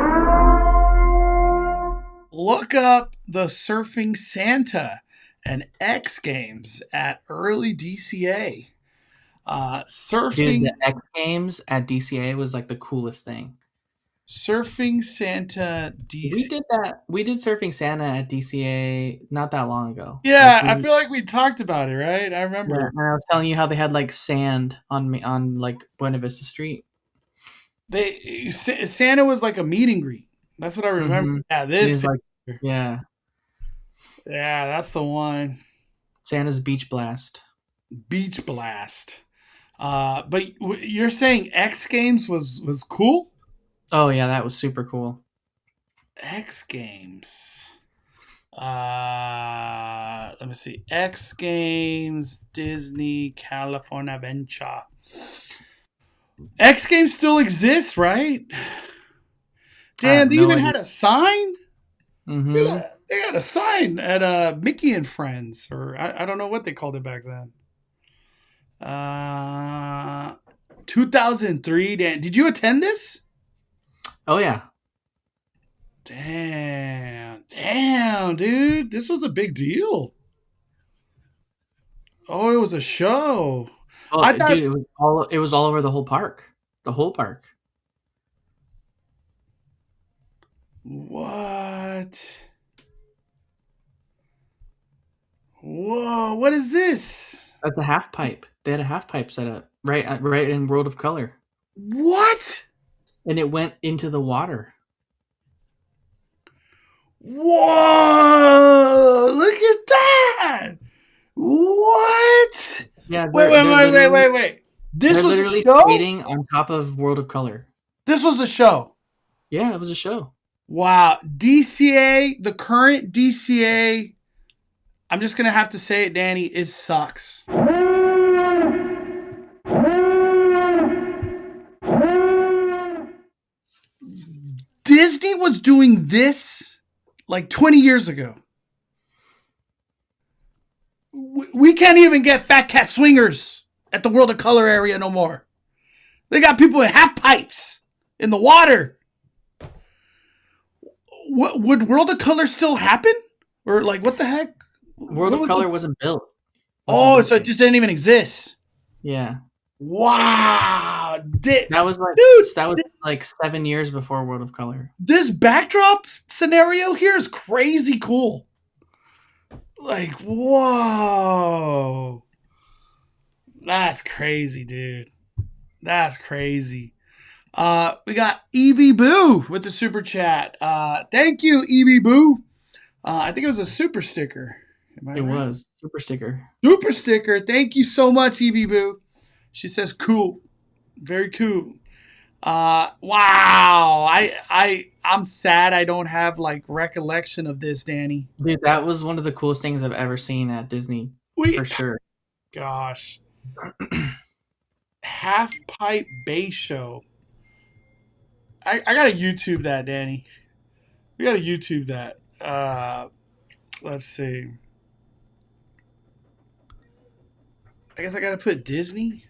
Look up the Surfing Santa and X Games at early DCA. Surfing. Dude, the X Games at DCA was like the coolest thing. Surfing Santa DCA. We did Surfing Santa at DCA not that long ago. Yeah, I feel like we talked about it, right? I remember. Yeah, and I was telling you how they had like sand on like Buena Vista Street. Santa was like a meet and greet. That's what I remember. Mm-hmm. Yeah, yeah, that's the one. Santa's Beach Blast. But you're saying X Games was cool? Oh yeah, that was super cool. X Games. Let me see. X Games, Disney, California Adventure. X Games still exists, right? I have Damn, they no even idea. had a sign? Mm-hmm. Yeah, they had a sign at Mickey and Friends, or I don't know what they called it back then. 2003. Dan, did you attend this? Oh yeah. Damn, dude, this was a big deal. Oh, it was a show. Oh, I thought, dude, it was all over the whole park. The whole park. what? Whoa, what is this? That's a half pipe. They had a half pipe set up right in World of Color, What? and it went into the water. Whoa! Look at that! What? Yeah, Wait. This they're was a literally show? skating on top of World of Color. This was a show. Yeah, it was a show. Wow. DCA, the current DCA, I'm just going to have to say it, Danny, it sucks. Disney was doing this like 20 years ago. We can't even get Fat Cat Swingers at the World of Color area no more. They got people in half pipes in the water. Would World of Color still happen? Or like, what the heck? World of Color wasn't built. Oh, so it just didn't even exist. Yeah. Wow. That was Dude, like 7 years before World of Color. this backdrop scenario here is crazy cool. Like, whoa. That's crazy, dude. That's crazy. We got Evie Boo with the super chat. Thank you, Evie Boo. I think it was a super sticker. It was super sticker. Super sticker. Thank you so much, Evie Boo. She says, "Cool, very cool." Wow. I'm sad I don't have like recollection of this, Danny. Dude, that was one of the coolest things I've ever seen at Disney, for sure. Gosh. Half pipe bass show. I gotta YouTube that, Danny. We gotta YouTube that. Let's see. I guess I gotta put Disney.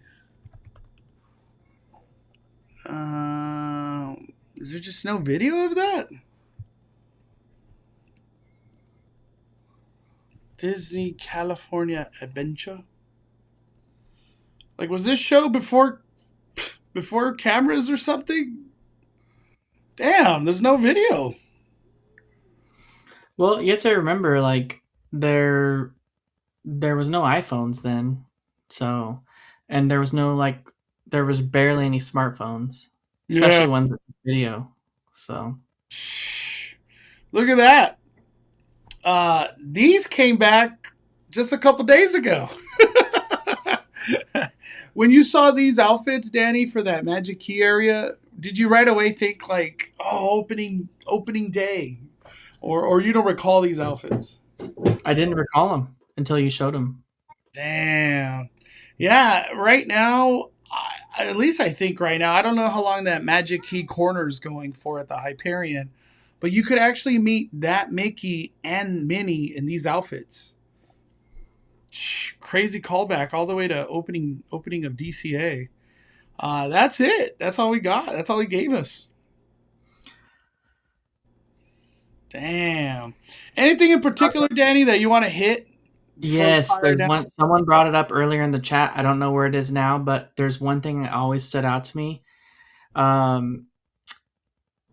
Is there just no video of that? Disney California Adventure. Like, was this show before cameras or something? Damn, there's no video. Well, you have to remember, like, there was no iPhones then, so, and there was barely any smartphones, especially ones with video. So, look at that. These came back just a couple days ago. When you saw these outfits, Danny, for that Magic Key area, did you right away think like, oh, opening day? Or you don't recall these outfits? I didn't recall them until you showed them. Damn. Yeah, right now, at least I think right now, I don't know how long that Magic Key corner is going for at the Hyperion, but you could actually meet that Mickey and Minnie in these outfits. Crazy callback all the way to opening of DCA. That's it. That's all we got. That's all he gave us. Damn. Anything in particular, Danny, that you want to hit? Yes, there's one. Someone brought it up earlier in the chat. I don't know where it is now, but there's one thing that always stood out to me.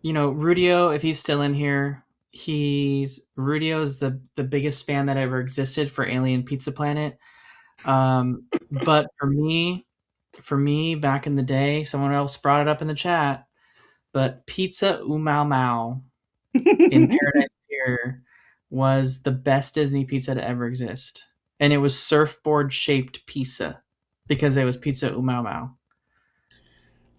Rudio, if he's still in here, Rudio's the biggest fan that ever existed for Alien Pizza Planet. But for me, back in the day, someone else brought it up in the chat, but Pizza Umau Mau in Paradise Pier was the best Disney pizza to ever exist. And it was surfboard shaped pizza because it was Pizza Umau Mau.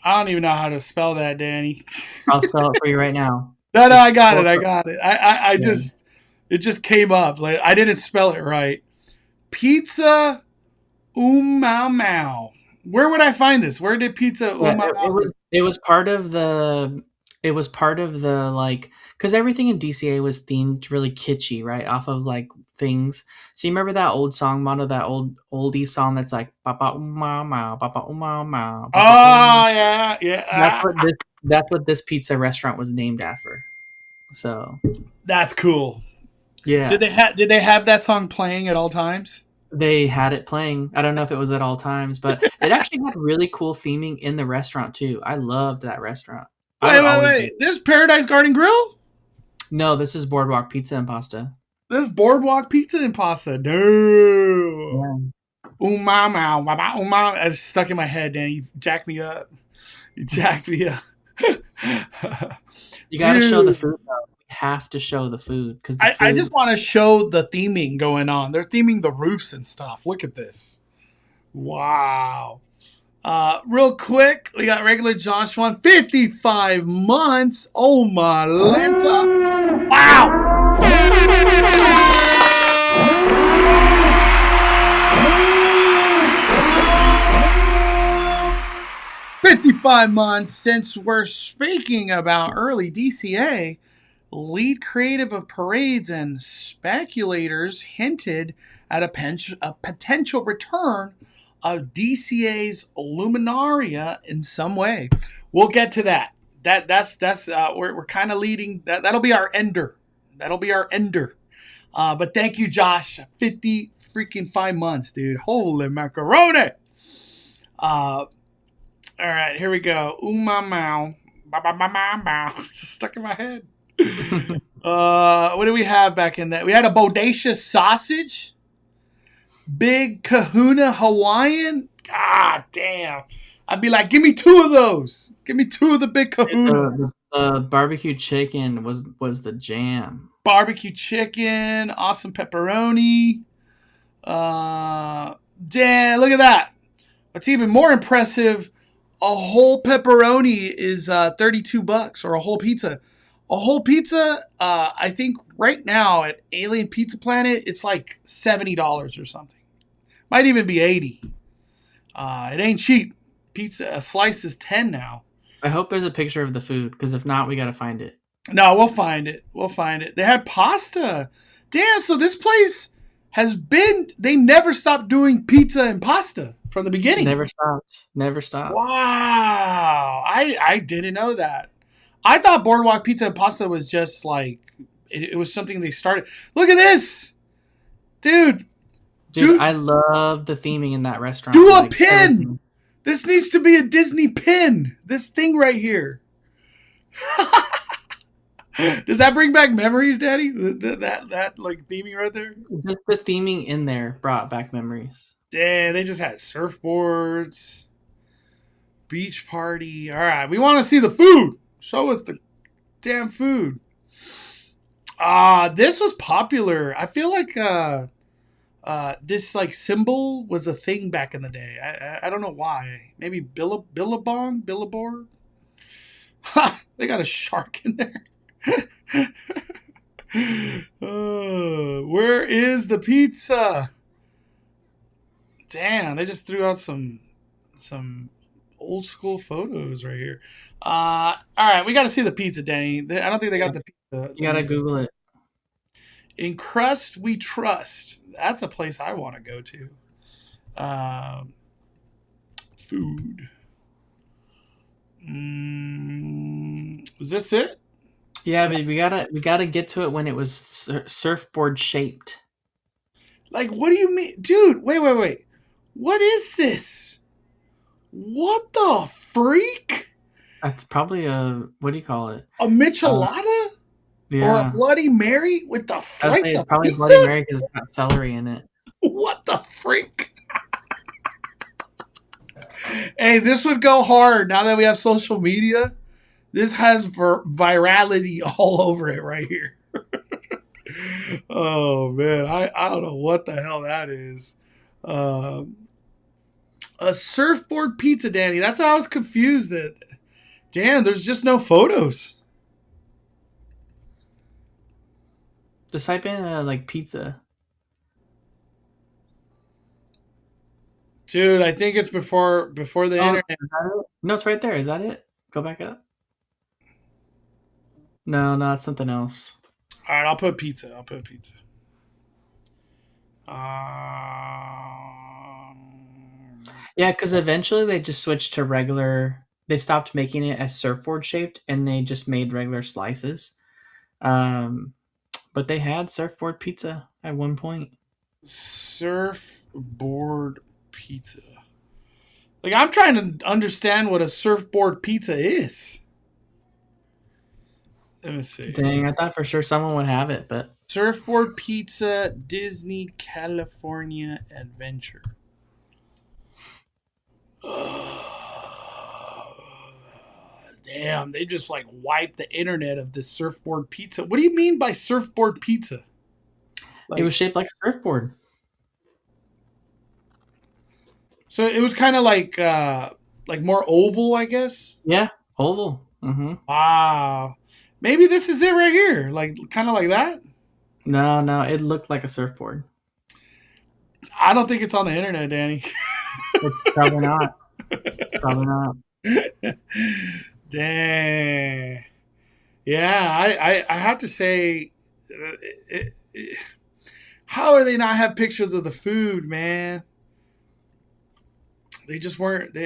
I don't even know how to spell that, Danny. I'll spell it for you right now. No, Just I got it. pork I roast. got it. I Yeah. just, it just came up. Like I didn't spell it right. Pizza Mau Mau. Where would I find this? Where did Pizza Yeah, Mau it Mau? was part of the like, because everything in DCA was themed really kitschy, right? Off of like things. So you remember that old song motto, that oldie song that's like "Papa umma ma, Papa umma ma, Papa um." Oh yeah, yeah. That's what this pizza restaurant was named after. So That's cool. yeah, Did they have that song playing at all times? they had it playing. I don't know if it was at all times, but it actually had really cool theming in the restaurant too. I loved that restaurant. I Wait, would always go. This Paradise Garden Grill? No, this is Boardwalk Pizza and Pasta. This Boardwalk Pizza and Pasta. No. Yeah. Umama, umama. It's stuck in my head, Danny. You jacked me up. You jacked me up. You got to show the Dude, food. Though. We have to show the food because the I food. just want to show the theming going on. They're theming the roofs and stuff. Look at this. Wow. Real quick, we got regular Josh one, 55 months. Oh my Lanta. Wow. 55 months since we're speaking about early DCA. Lead creative of parades and speculators hinted at a potential return of DCA's Luminaria in some way. We'll get to that. That's we're kind of leading. That'll be our ender. That'll be our ender. But thank you, Josh. 50 freaking 5 months, dude. Holy macaroni. All right, here we go. Umamau. It's just stuck in my head. What do we have back in that? We had a bodacious sausage. Big kahuna Hawaiian. God damn. I'd be like, give me 2 of those. Give me 2 of the big kahunas. The barbecue chicken was the jam. Barbecue chicken. Awesome pepperoni. Damn, look at that. What's even more impressive, a whole pepperoni is $32, or a whole pizza. A whole pizza, I think right now at Alien Pizza Planet, it's like $70 or something. Might even be 80. It ain't cheap. Pizza, a slice is 10 now. I hope there's a picture of the food, because if not, we got to find it. No, we'll find it. We'll find it. They had pasta. Damn, so this place has been, they never stopped doing pizza and pasta from the beginning. Never stops. Never stops. Wow. I didn't know that. I thought Boardwalk Pizza and Pasta was just like, it was something they started. Look at this. Dude, I love the theming in that restaurant. Do like, a pin. Everything. This needs to be a Disney pin. This thing right here. Does that bring back memories, Daddy? That like theming right there? Just the theming in there brought back memories. Damn, they just had surfboards. Beach party. All right, we want to see the food. Show us the damn food. This was popular. I feel like this like symbol was a thing back in the day. I don't know why. Maybe Billabong. Ha! They got a shark in there. Where is the pizza? Damn, they just threw out some old school photos right here. All right, we got to see the pizza, Danny. I don't think they got the pizza. You gotta Google it. In Crust We Trust. That's a place I want to go to. Food. Is this it? Yeah, but we gotta get to it when it was surfboard shaped. Like, what do you mean, dude? Wait. What is this? What the freak? That's probably what do you call it? A michelada? Yeah. Or a Bloody Mary with a slice of probably pizza? Bloody Mary because it's got celery in it. What the freak? Hey, this would go hard now that we have social media. This has virality all over it right here. Oh, man. I don't know what the hell that is. A surfboard pizza, Danny. That's how I was confused. Damn, there's just no photos. Just type in like pizza. Dude, I think it's before the Oh, internet. is that it? No, it's right there. Is that it? Go back up. No, no, it's something else. All right, I'll put pizza. Um, Yeah, because eventually they just switched to regular. They stopped making it as surfboard shaped, and they just made regular slices. Um, but they had surfboard pizza at one point. surfboard pizza. Like, I'm trying to understand what a surfboard pizza is. Let me see. Dang, I thought for sure someone would have it, but Surfboard pizza, Disney California Adventure. Damn, they just like wiped the internet of this surfboard pizza. What do you mean by surfboard pizza? it was shaped like a surfboard. So it was kind of like more oval, I guess. Yeah, oval. Mm-hmm. Wow. Maybe this is it right here. Like kind of like that. No, no, it looked like a surfboard. I don't think it's on the internet, Danny. It's probably not. It's probably not. Dang. Yeah, I have to say, how are they not have pictures of the food, man? They just weren't.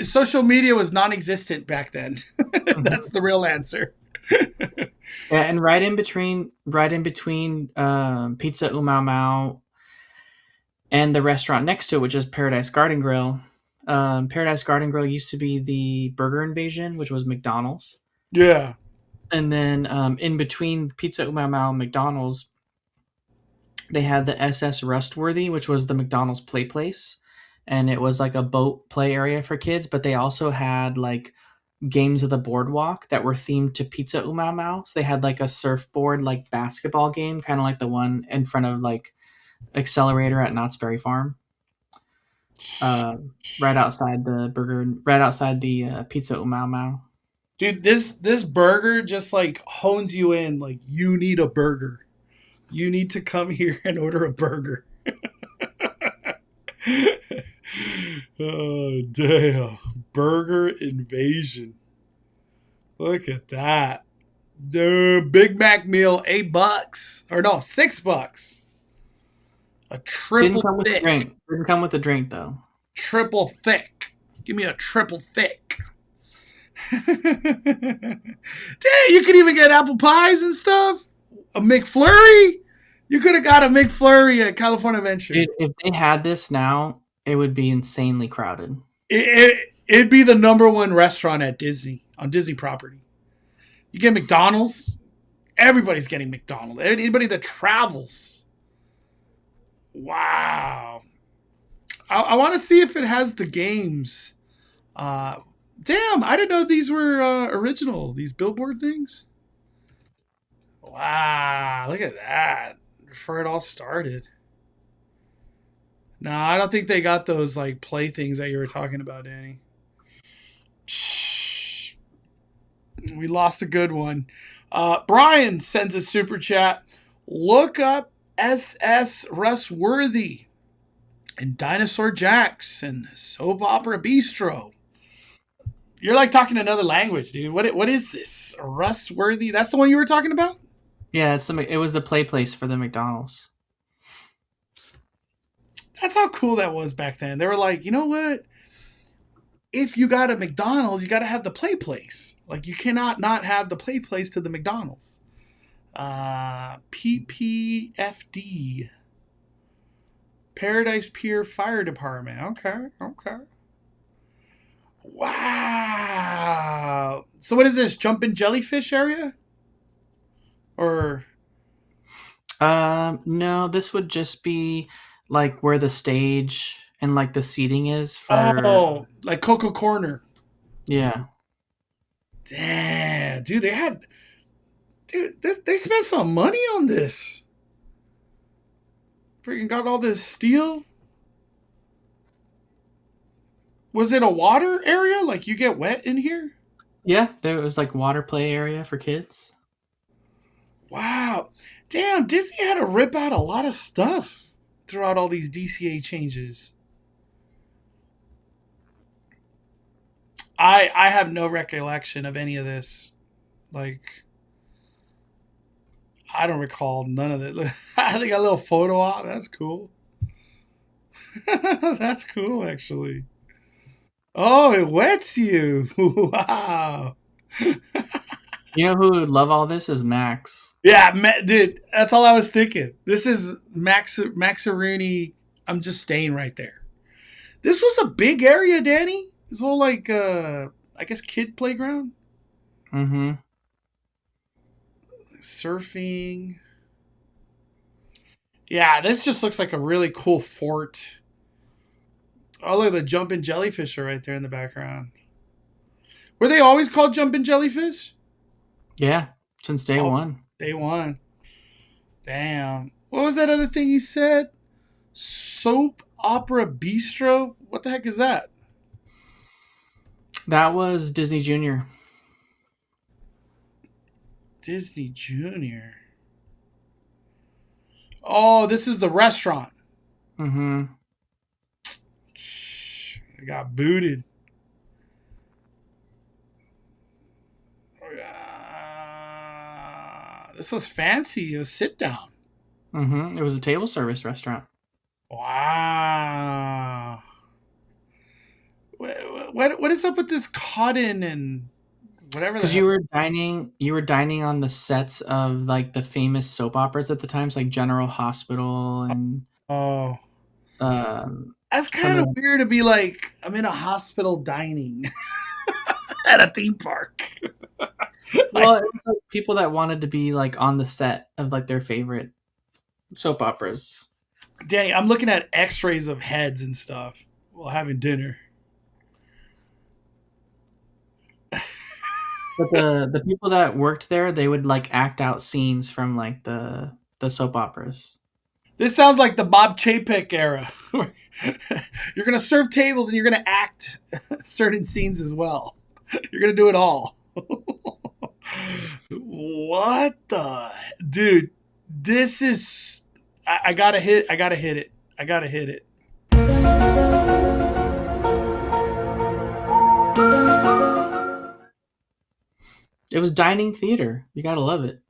Social media was non-existent back then. That's the real answer. Yeah, and right in between Pizza Umau Mau and the restaurant next to it, which is Paradise Garden Grill. Paradise Garden Grill used to be the Burger Invasion, which was McDonald's. Yeah. And then in between Pizza Umau Mau and McDonald's, they had the SS Rustworthy, which was the McDonald's play place. And it was like a boat play area for kids, but they also had like games of the boardwalk that were themed to Pizza Umau Mau. So they had like a surfboard like basketball game, kind of like the one in front of like Accelerator at Knott's Berry Farm. Right outside the Pizza Umau Mau. Dude, this burger just like hones you in. Like, you need a burger. You need to come here and order a burger. Oh, damn. Burger Invasion. Look at that. Dude, Big Mac meal, $8. Or no, $6. A triple Didn't come with a thick. drink. Didn't come with a drink though. Triple thick. Give me a triple thick. Damn, you could even get apple pies and stuff. A McFlurry. You could have got a McFlurry at California Adventure. Dude, if they had this now, it would be insanely crowded. It'd be the #1 restaurant at Disney, on Disney property. You get McDonald's. Everybody's getting McDonald's. Anybody that travels. Wow. I want to see if it has the games. Damn, I didn't know these were original. These billboard things. Wow, look at that. Before it all started. No, I don't think they got those like play things that you were talking about, Danny. We lost a good one. Brian sends a super chat. Look up SS Rustworthy and Dinosaur Jacks and Soap Opera Bistro. You're like talking another language, dude. What is this? Rustworthy? That's the one you were talking about? Yeah, it was the play place for the McDonald's. That's how cool that was back then. They were like, you know what? If you got a McDonald's, you got to have the play place. Like, you cannot not have the play place to the McDonald's. PPFD. Paradise Pier Fire Department. Okay. Wow. So what is this? Jumpin' Jellyfish area? Or no, this would just be like where the stage and like the seating is for like Coco Corner. Yeah. Damn, dude, they spent some money on this. Freaking got all this steel. Was it a water area? Like, you get wet in here? Yeah, there was like water play area for kids. Wow. Damn, Disney had to rip out a lot of stuff throughout all these DCA changes. I have no recollection of any of this. Like, I don't recall none of it. I think a little photo op. That's cool. That's cool, actually. Oh, it wets you. Wow. You know who would love all this is Max. Yeah, dude, that's all I was thinking. This is Maxaruni. I'm just staying right there. This was a big area, Danny. This whole like I guess kid playground. Mm-hmm. Surfing. Yeah, this just looks like a really cool fort. Oh, look, the jumping jellyfish are right there in the background. Were they always called jumping jellyfish? Yeah, since day one. Day one. Damn. What was that other thing he said? Soap Opera Bistro? What the heck is that? That was Disney Junior. Disney Junior. Oh, this is the restaurant. Mm-hmm. I got booted. This was fancy. It was sit down. Mm-hmm. It was a table service restaurant. Wow. What is up with this cotton and whatever? Because you were dining on the sets of like the famous soap operas at the times, like General Hospital and Oh, um, that's kind of weird to be like, I'm in a hospital dining at a theme park. well, it was like people that wanted to be like on the set of like their favorite soap operas. Danny, I'm looking at X-rays of heads and stuff while having dinner. But the people that worked there, they would like act out scenes from like the soap operas. This sounds like the Bob Chapek era. You're going to serve tables and you're going to act certain scenes as well. You're going to do it all. What the dude? This is I gotta hit it. It was dining theater. You gotta love it.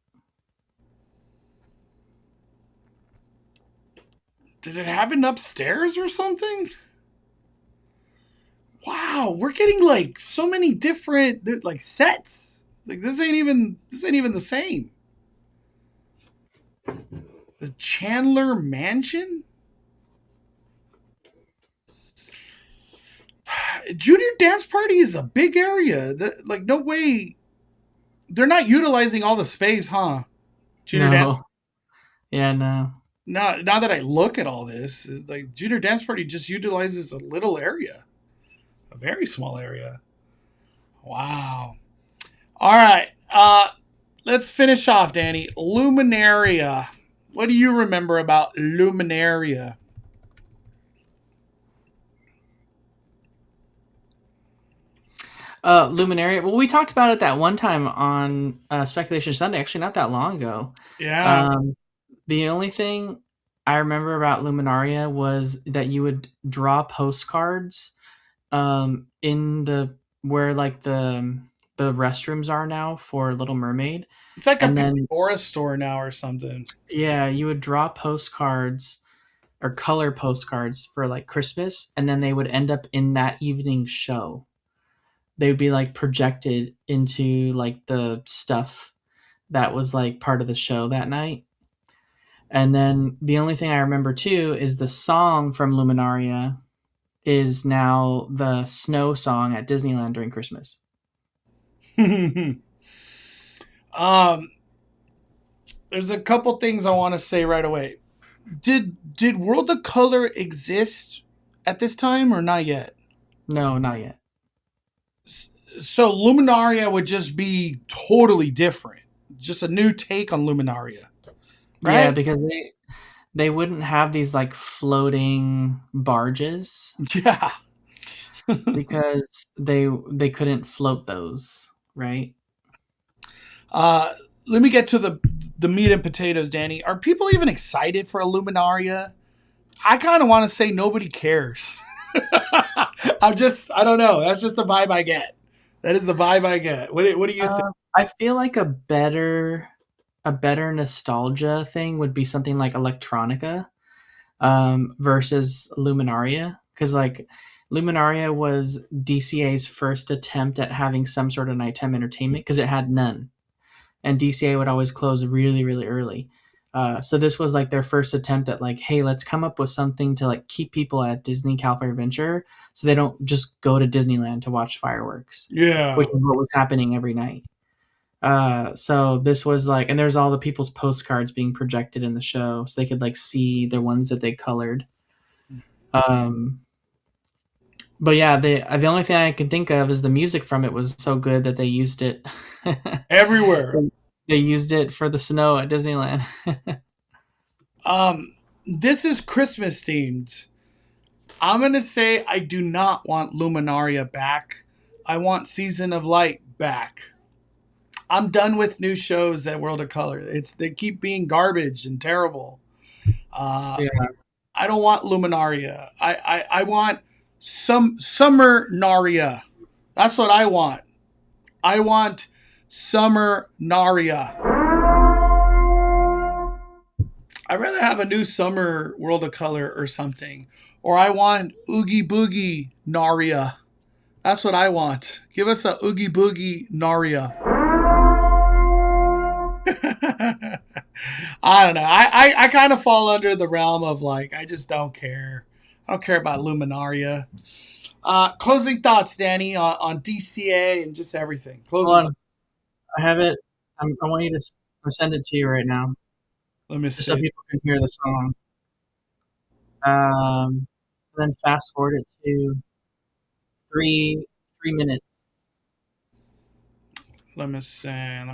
Did it have an upstairs or something? Wow, we're getting like so many different like sets. Like this ain't even the same. The Chandler Mansion? Junior Dance Party is a big area. Like no way they're not utilizing all the space, huh? Junior Dance. Yeah, no. Now that I look at all this, it's like Junior Dance Party just utilizes a little area, a very small area. Wow. All right, let's finish off, Danny. Luminaria. What do you remember about Luminaria? Luminaria. Well, we talked about it that one time on Speculation Sunday. Actually, not that long ago. Yeah. The only thing I remember about Luminaria was that you would draw postcards in the where like the restrooms are now for Little Mermaid. It's like a Pandora store now or something. Yeah, you would draw postcards or color postcards for like Christmas, and then they would end up in that evening show. They would be like projected into like the stuff that was like part of the show that night. And then the only thing I remember too is the song from Luminaria is now the snow song at Disneyland during Christmas. There's a couple things I want to say right away. Did World of Color exist at this time or not yet? No, not yet. So Luminaria would just be totally different. Just a new take on Luminaria. Right? Yeah, because they wouldn't have these like floating barges. Yeah. Because they couldn't float those, right? Let me get to the the meat and potatoes, Danny. Are people even excited for a Luminaria? I kind of want to say nobody cares. I don't know. That's just the vibe I get. That is the vibe I get. What do you think? I feel like a better nostalgia thing would be something like Electronica versus Luminaria, because like Luminaria was DCA's first attempt at having some sort of nighttime entertainment because it had none, and DCA would always close really really early. So this was like their first attempt at like, hey, let's come up with something to like keep people at Disney California Adventure so they don't just go to Disneyland to watch fireworks. Yeah. Which is what was happening every night. So this was like, and there's all the people's postcards being projected in the show so they could like see the ones that they colored. But yeah, the only thing I can think of is the music from it was so good that they used it Everywhere. They used it for the snow at Disneyland. This is Christmas themed. I'm going to say I do not want Luminaria back. I want Season of Light back. I'm done with new shows at World of Color. They keep being garbage and terrible. Yeah. I don't want Luminaria. I want some Summer Naria. That's what I want. I want Summer Naria. I'd rather have a new Summer World of Color or something. Or I want Oogie Boogie Naria. That's what I want. Give us a Oogie Boogie Naria. I don't know. I kind of fall under the realm of like, I just don't care. I don't care about Luminaria. Closing thoughts, Danny, on DCA and just everything. Closing Hold on. thoughts. I have it. I want you to I'll send it to you right now, Let me just so see. people can hear the song. And then fast forward it to 3 minutes. Let me see. 3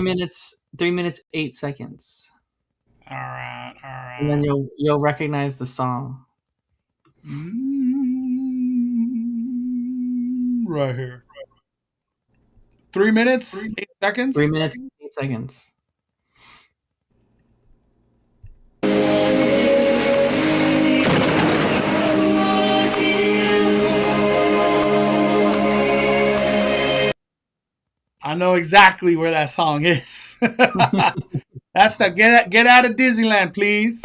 minutes 8 seconds. All right. And then you'll recognize the song. Right here. 3 minutes, 8 seconds. 3 minutes 8 seconds. I know exactly where that song is. That's the get out of Disneyland, please.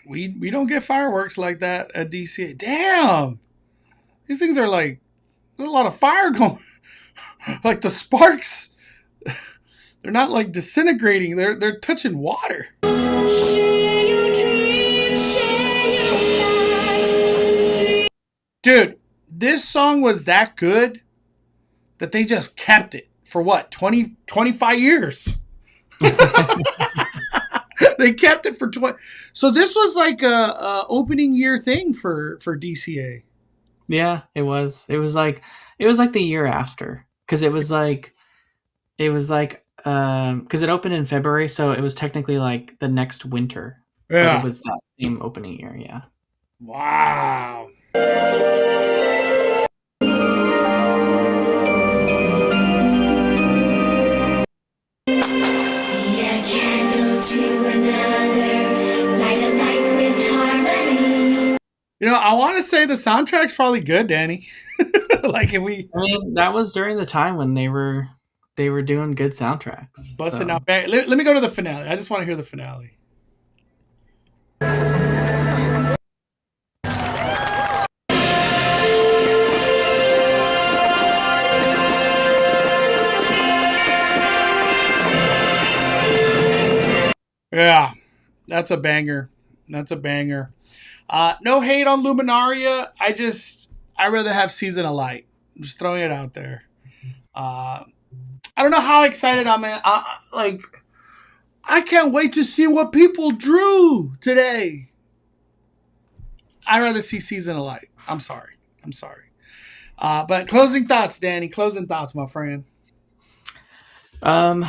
We don't get fireworks like that at DCA. Damn, these things are like there's a lot of fire going. Like the sparks, they're not like disintegrating. They're touching water. Dude, this song was that good that they just kept it for what, 20, 25 years? They kept it for 20. So this was like a opening year thing for DCA. Yeah, it was. It was like the year after, because it was like because it opened in February, so it was technically like the next winter. Yeah. But it was that same opening year. Yeah. Wow. You know, I want to say the soundtrack's probably good, Danny. Like if we, I mean, that was during the time when they were doing good soundtracks. busting so. out. Let me go to the finale. I just want to hear the finale. Yeah, that's a banger. That's a banger. No hate on Luminaria. I rather have Season of Light. I'm just throwing it out there. I don't know how excited I'm at. I can't wait to see what people drew today. I'd rather see Season of Light. I'm sorry. But closing thoughts, Danny. Closing thoughts, my friend. I'm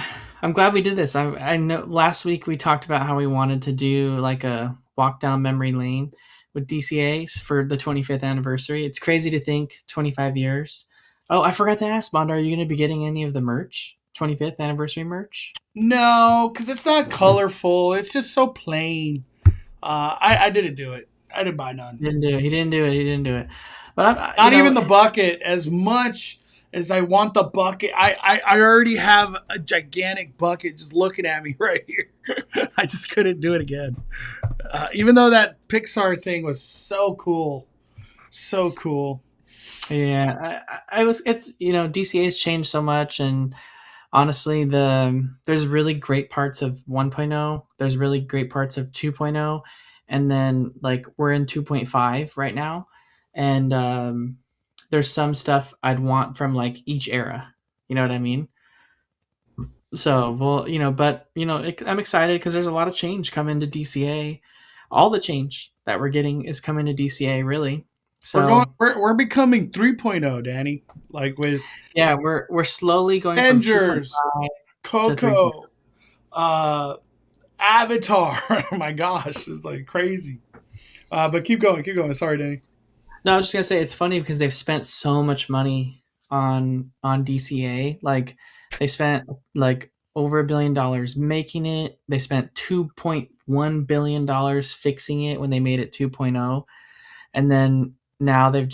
glad we did this. I know last week we talked about how we wanted to do like a walk down memory lane with DCAs for the 25th anniversary. It's crazy to think 25 years. Oh, I forgot to ask, Bond, are you going to be getting any of the merch? 25th anniversary merch? No, because it's not colorful. It's just so plain. I didn't do it. I didn't buy none. He didn't do it. But Not even the bucket. As much as I want the bucket, I already have a gigantic bucket just looking at me right here. I just couldn't do it again. Even though that Pixar thing was so cool. So cool. Yeah, it's, DCA's changed so much, and honestly, there's really great parts of 1.0, there's really great parts of 2.0, and then like we're in 2.5 right now, and there's some stuff I'd want from like each era. You know what I mean? So, well, I'm excited because there's a lot of change coming to DCA. All the change that we're getting is coming to DCA, really. So We're becoming 3.0, Danny. Like with we're slowly going Avengers, from 2.5 to 3.0. Coco, Avatar. Oh my gosh, it's like crazy. But keep going. Sorry, Danny. No, I was just gonna say it's funny because they've spent so much money on DCA. Like they spent like over $1 billion making it. They spent $2.1 billion fixing it when they made it 2.0, and then now they're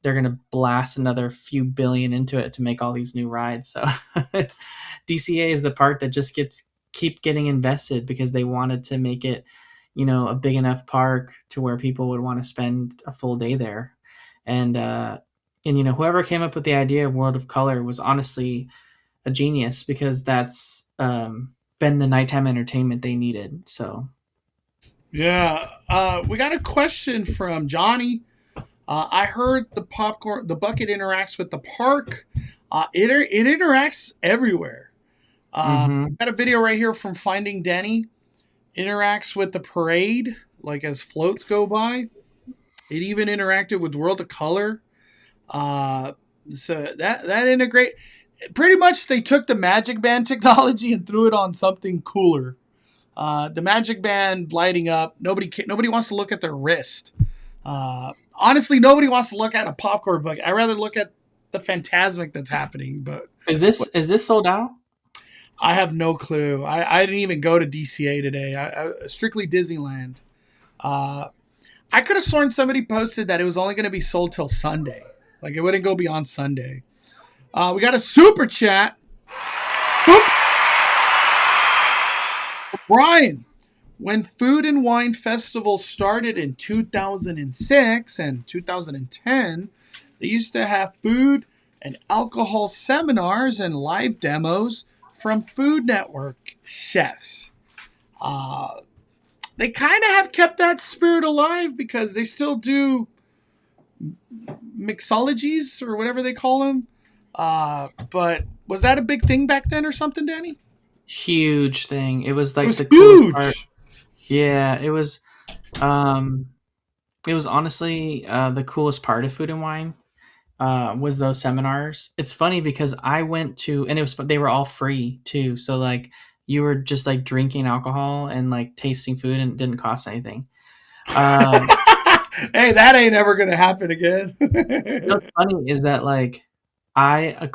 gonna blast another few billion into it to make all these new rides. So DCA is the part that just keep getting invested because they wanted to make it, a big enough park to where people would want to spend a full day there. And whoever came up with the idea of World of Color was honestly a genius, because that's been the nighttime entertainment they needed. So yeah, we got a question from Johnny. I heard the bucket interacts with the park. It interacts everywhere. Got a video right here from Finding Denny. Interacts with the parade, like as floats go by. It even interacted with World of Color. So that integrate. Pretty much, they took the Magic Band technology and threw it on something cooler. The Magic Band lighting up. Nobody wants to look at their wrist. Honestly, nobody wants to look at a popcorn bucket. I'd rather look at the Phantasmic that's happening. But is this sold out? I have no clue. I didn't even go to DCA today. I strictly Disneyland. I could have sworn somebody posted that it was only going to be sold till Sunday. Like it wouldn't go beyond Sunday. We got a super chat. Boop. Brian, when Food and Wine Festival started in 2006 and 2010, they used to have food and alcohol seminars and live demos from Food Network chefs. They kind of have kept that spirit alive because they still do mixologies or whatever they call them. But was that a big thing back then or something, Danny? Huge thing. It was like the coolest part. Yeah, it was. It was honestly the coolest part of Food and Wine. Was those seminars. It's funny because I went to, and they were all free too. So like you were just like drinking alcohol and like tasting food, and it didn't cost anything. Hey, that ain't ever gonna happen again. What's funny is that like I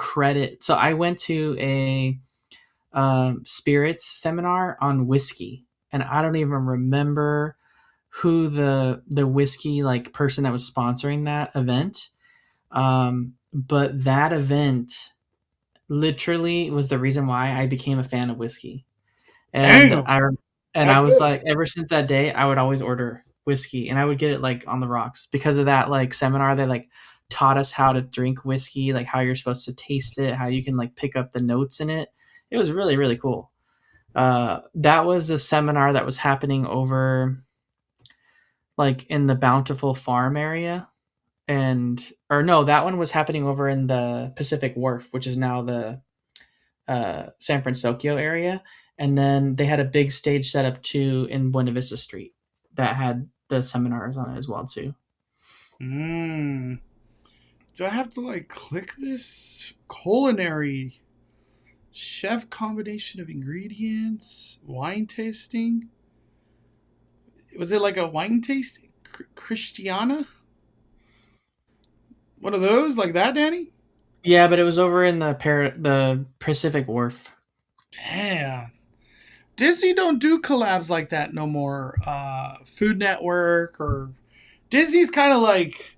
went to a spirits seminar on whiskey, and I don't even remember who the whiskey like person that was sponsoring that event. But that event literally was the reason why I became a fan of whiskey. And I was like, ever since that day, I would always order whiskey, and I would get it like on the rocks because of that like seminar. They like taught us how to drink whiskey, like how you're supposed to taste it, how you can like pick up the notes in it. It was really, really cool. That was a seminar that was happening over like in the Bountiful Farm area. That one was happening over in the Pacific Wharf, which is now the San Francisco area. And then they had a big stage set up too in Buena Vista Street that had the seminars on it as well too. Do I have to like click this? Culinary chef combination of ingredients, wine tasting. Was it like a wine tasting? Christiana? One of those like that, Danny? Yeah, but it was over in the Pacific Wharf. Damn. Disney don't do collabs like that no more. Food Network or Disney's kind of like,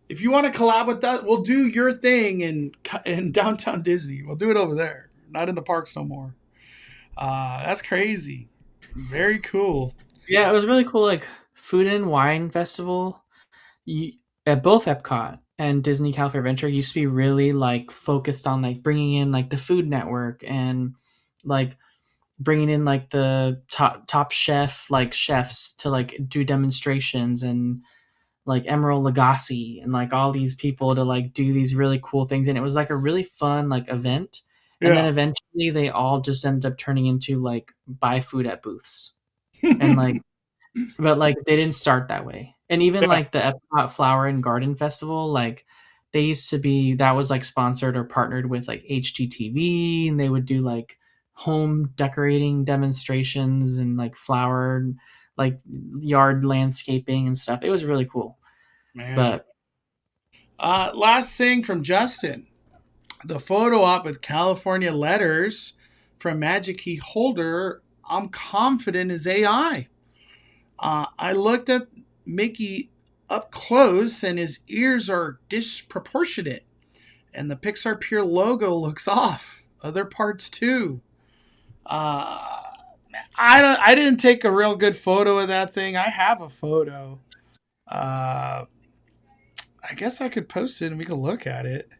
if you want to collab with that, we'll do your thing in downtown Disney. We'll do it over there, not in the parks no more. That's crazy. Very cool. Yeah, it was really cool. Like Food and Wine Festival, at both Epcot and Disney California Adventure used to be really like focused on like bringing in like the Food Network and like bringing in like the top chefs to like do demonstrations, and like Emerald Lagasse and like all these people to like do these really cool things. And it was like a really fun like event. And then Yeah. eventually they all just ended up turning into like buy food at booths. And like, but like they didn't start that way. And even Yeah. like the Epcot Flower and Garden Festival, like they used to be, that was like sponsored or partnered with like HGTV, and they would do like home decorating demonstrations and like flower, like yard landscaping and stuff. It was really cool. Man. But Last thing from Justin. The photo op with California letters from Magic Key Holder, I'm confident is AI. I looked at Mickey up close and his ears are disproportionate. And the Pixar Pier logo looks off. Other parts too. Uh, I didn't take a real good photo of that thing. I have a photo. I guess I could post it and we could look at it.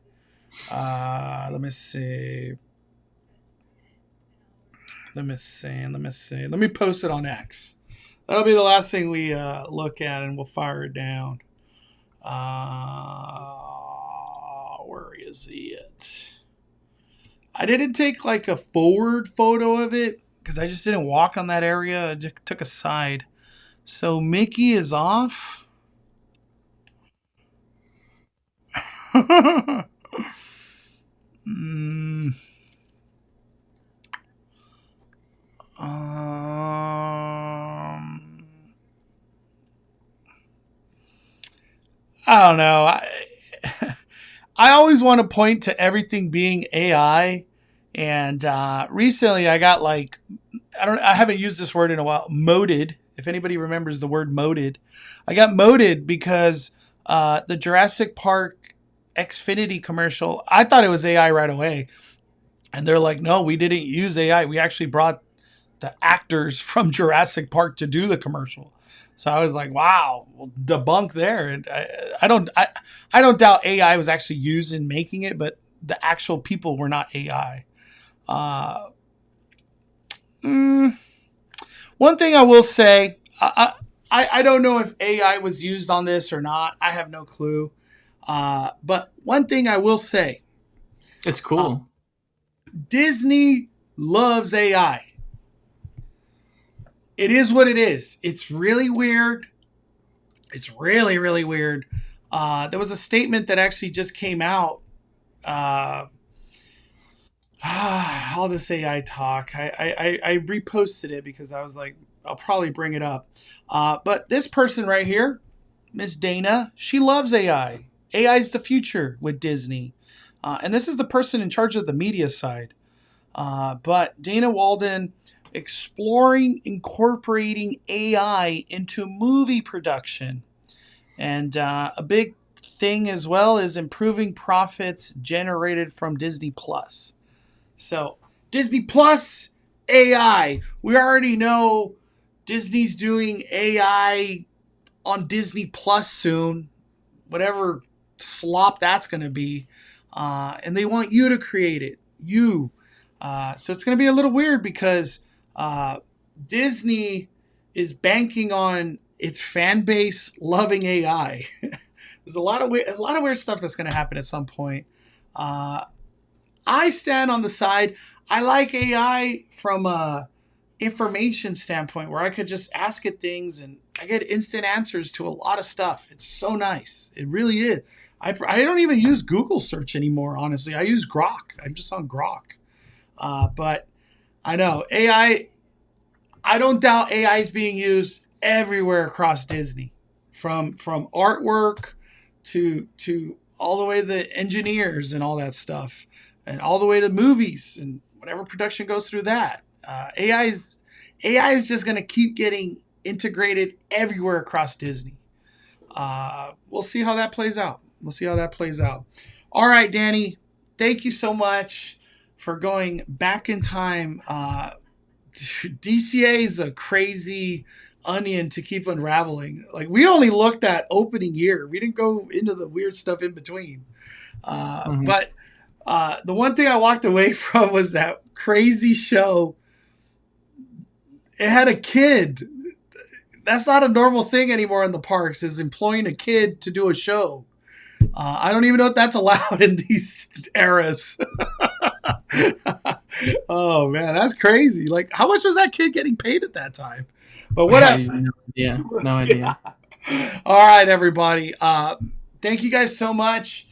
Let me see. Let me post it on X. That'll be the last thing we look at, and we'll fire it down. Where is it? I didn't take like a forward photo of it because I just didn't walk on that area. I just took a side. So Mickey is off. Mm, I don't know. I always want to point to everything being AI, and recently I got like, I haven't used this word in a while. Moded. If anybody remembers the word moded, I got moded because the Jurassic Park Xfinity commercial. I thought it was AI right away, and they're like, "No, we didn't use AI. We actually brought the actors from Jurassic Park to do the commercial." So I was like, "Wow, well, debunk there." And I don't doubt AI was actually used in making it, but the actual people were not AI. One thing I will say, I don't know if AI was used on this or not. I have no clue. But one thing I will say, it's cool. Disney loves AI. It is what it is. It's really weird. It's really, really weird. There was a statement that actually just came out. All this AI talk. I reposted it because I was like, I'll probably bring it up. But this person right here, Miss Dana, she loves AI. AI is the future with Disney. And this is the person in charge of the media side. But Dana Walden exploring incorporating AI into movie production. And a big thing as well is improving profits generated from Disney Plus. So Disney Plus, AI. We already know Disney's doing AI on Disney Plus soon, whatever slop that's going to be. And they want you to create it. You. So it's going to be a little weird because Disney is banking on its fan base loving AI. There's a lot of weird stuff that's going to happen at some point. I stand on the side. I like AI from a information standpoint where I could just ask it things and I get instant answers to a lot of stuff. It's so nice. It really is. I don't even use Google search anymore, honestly. I use Grok. I'm just on Grok. But I know AI, I don't doubt AI is being used everywhere across Disney from artwork to all the way to the engineers and all that stuff, and all the way to movies and whatever production goes through that. AI is just going to keep getting integrated everywhere across Disney. We'll see how that plays out. All right, Danny, thank you so much for going back in time. DCA is a crazy onion to keep unraveling. Like, we only looked at opening year. We didn't go into the weird stuff in between. But the one thing I walked away from was that crazy show. It had a kid. That's not a normal thing anymore in the parks, is employing a kid to do a show. I don't even know if that's allowed in these eras. Oh man, that's crazy. Like, how much was that kid getting paid at that time? But whatever. No idea. All right, everybody. Thank you guys so much.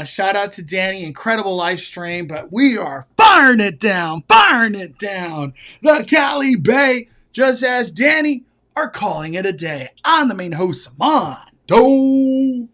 Shout out to Danny. Incredible live stream. But we are firing it down. The Cali Bay, just as Danny, are calling it a day. I'm the main host, Mondo.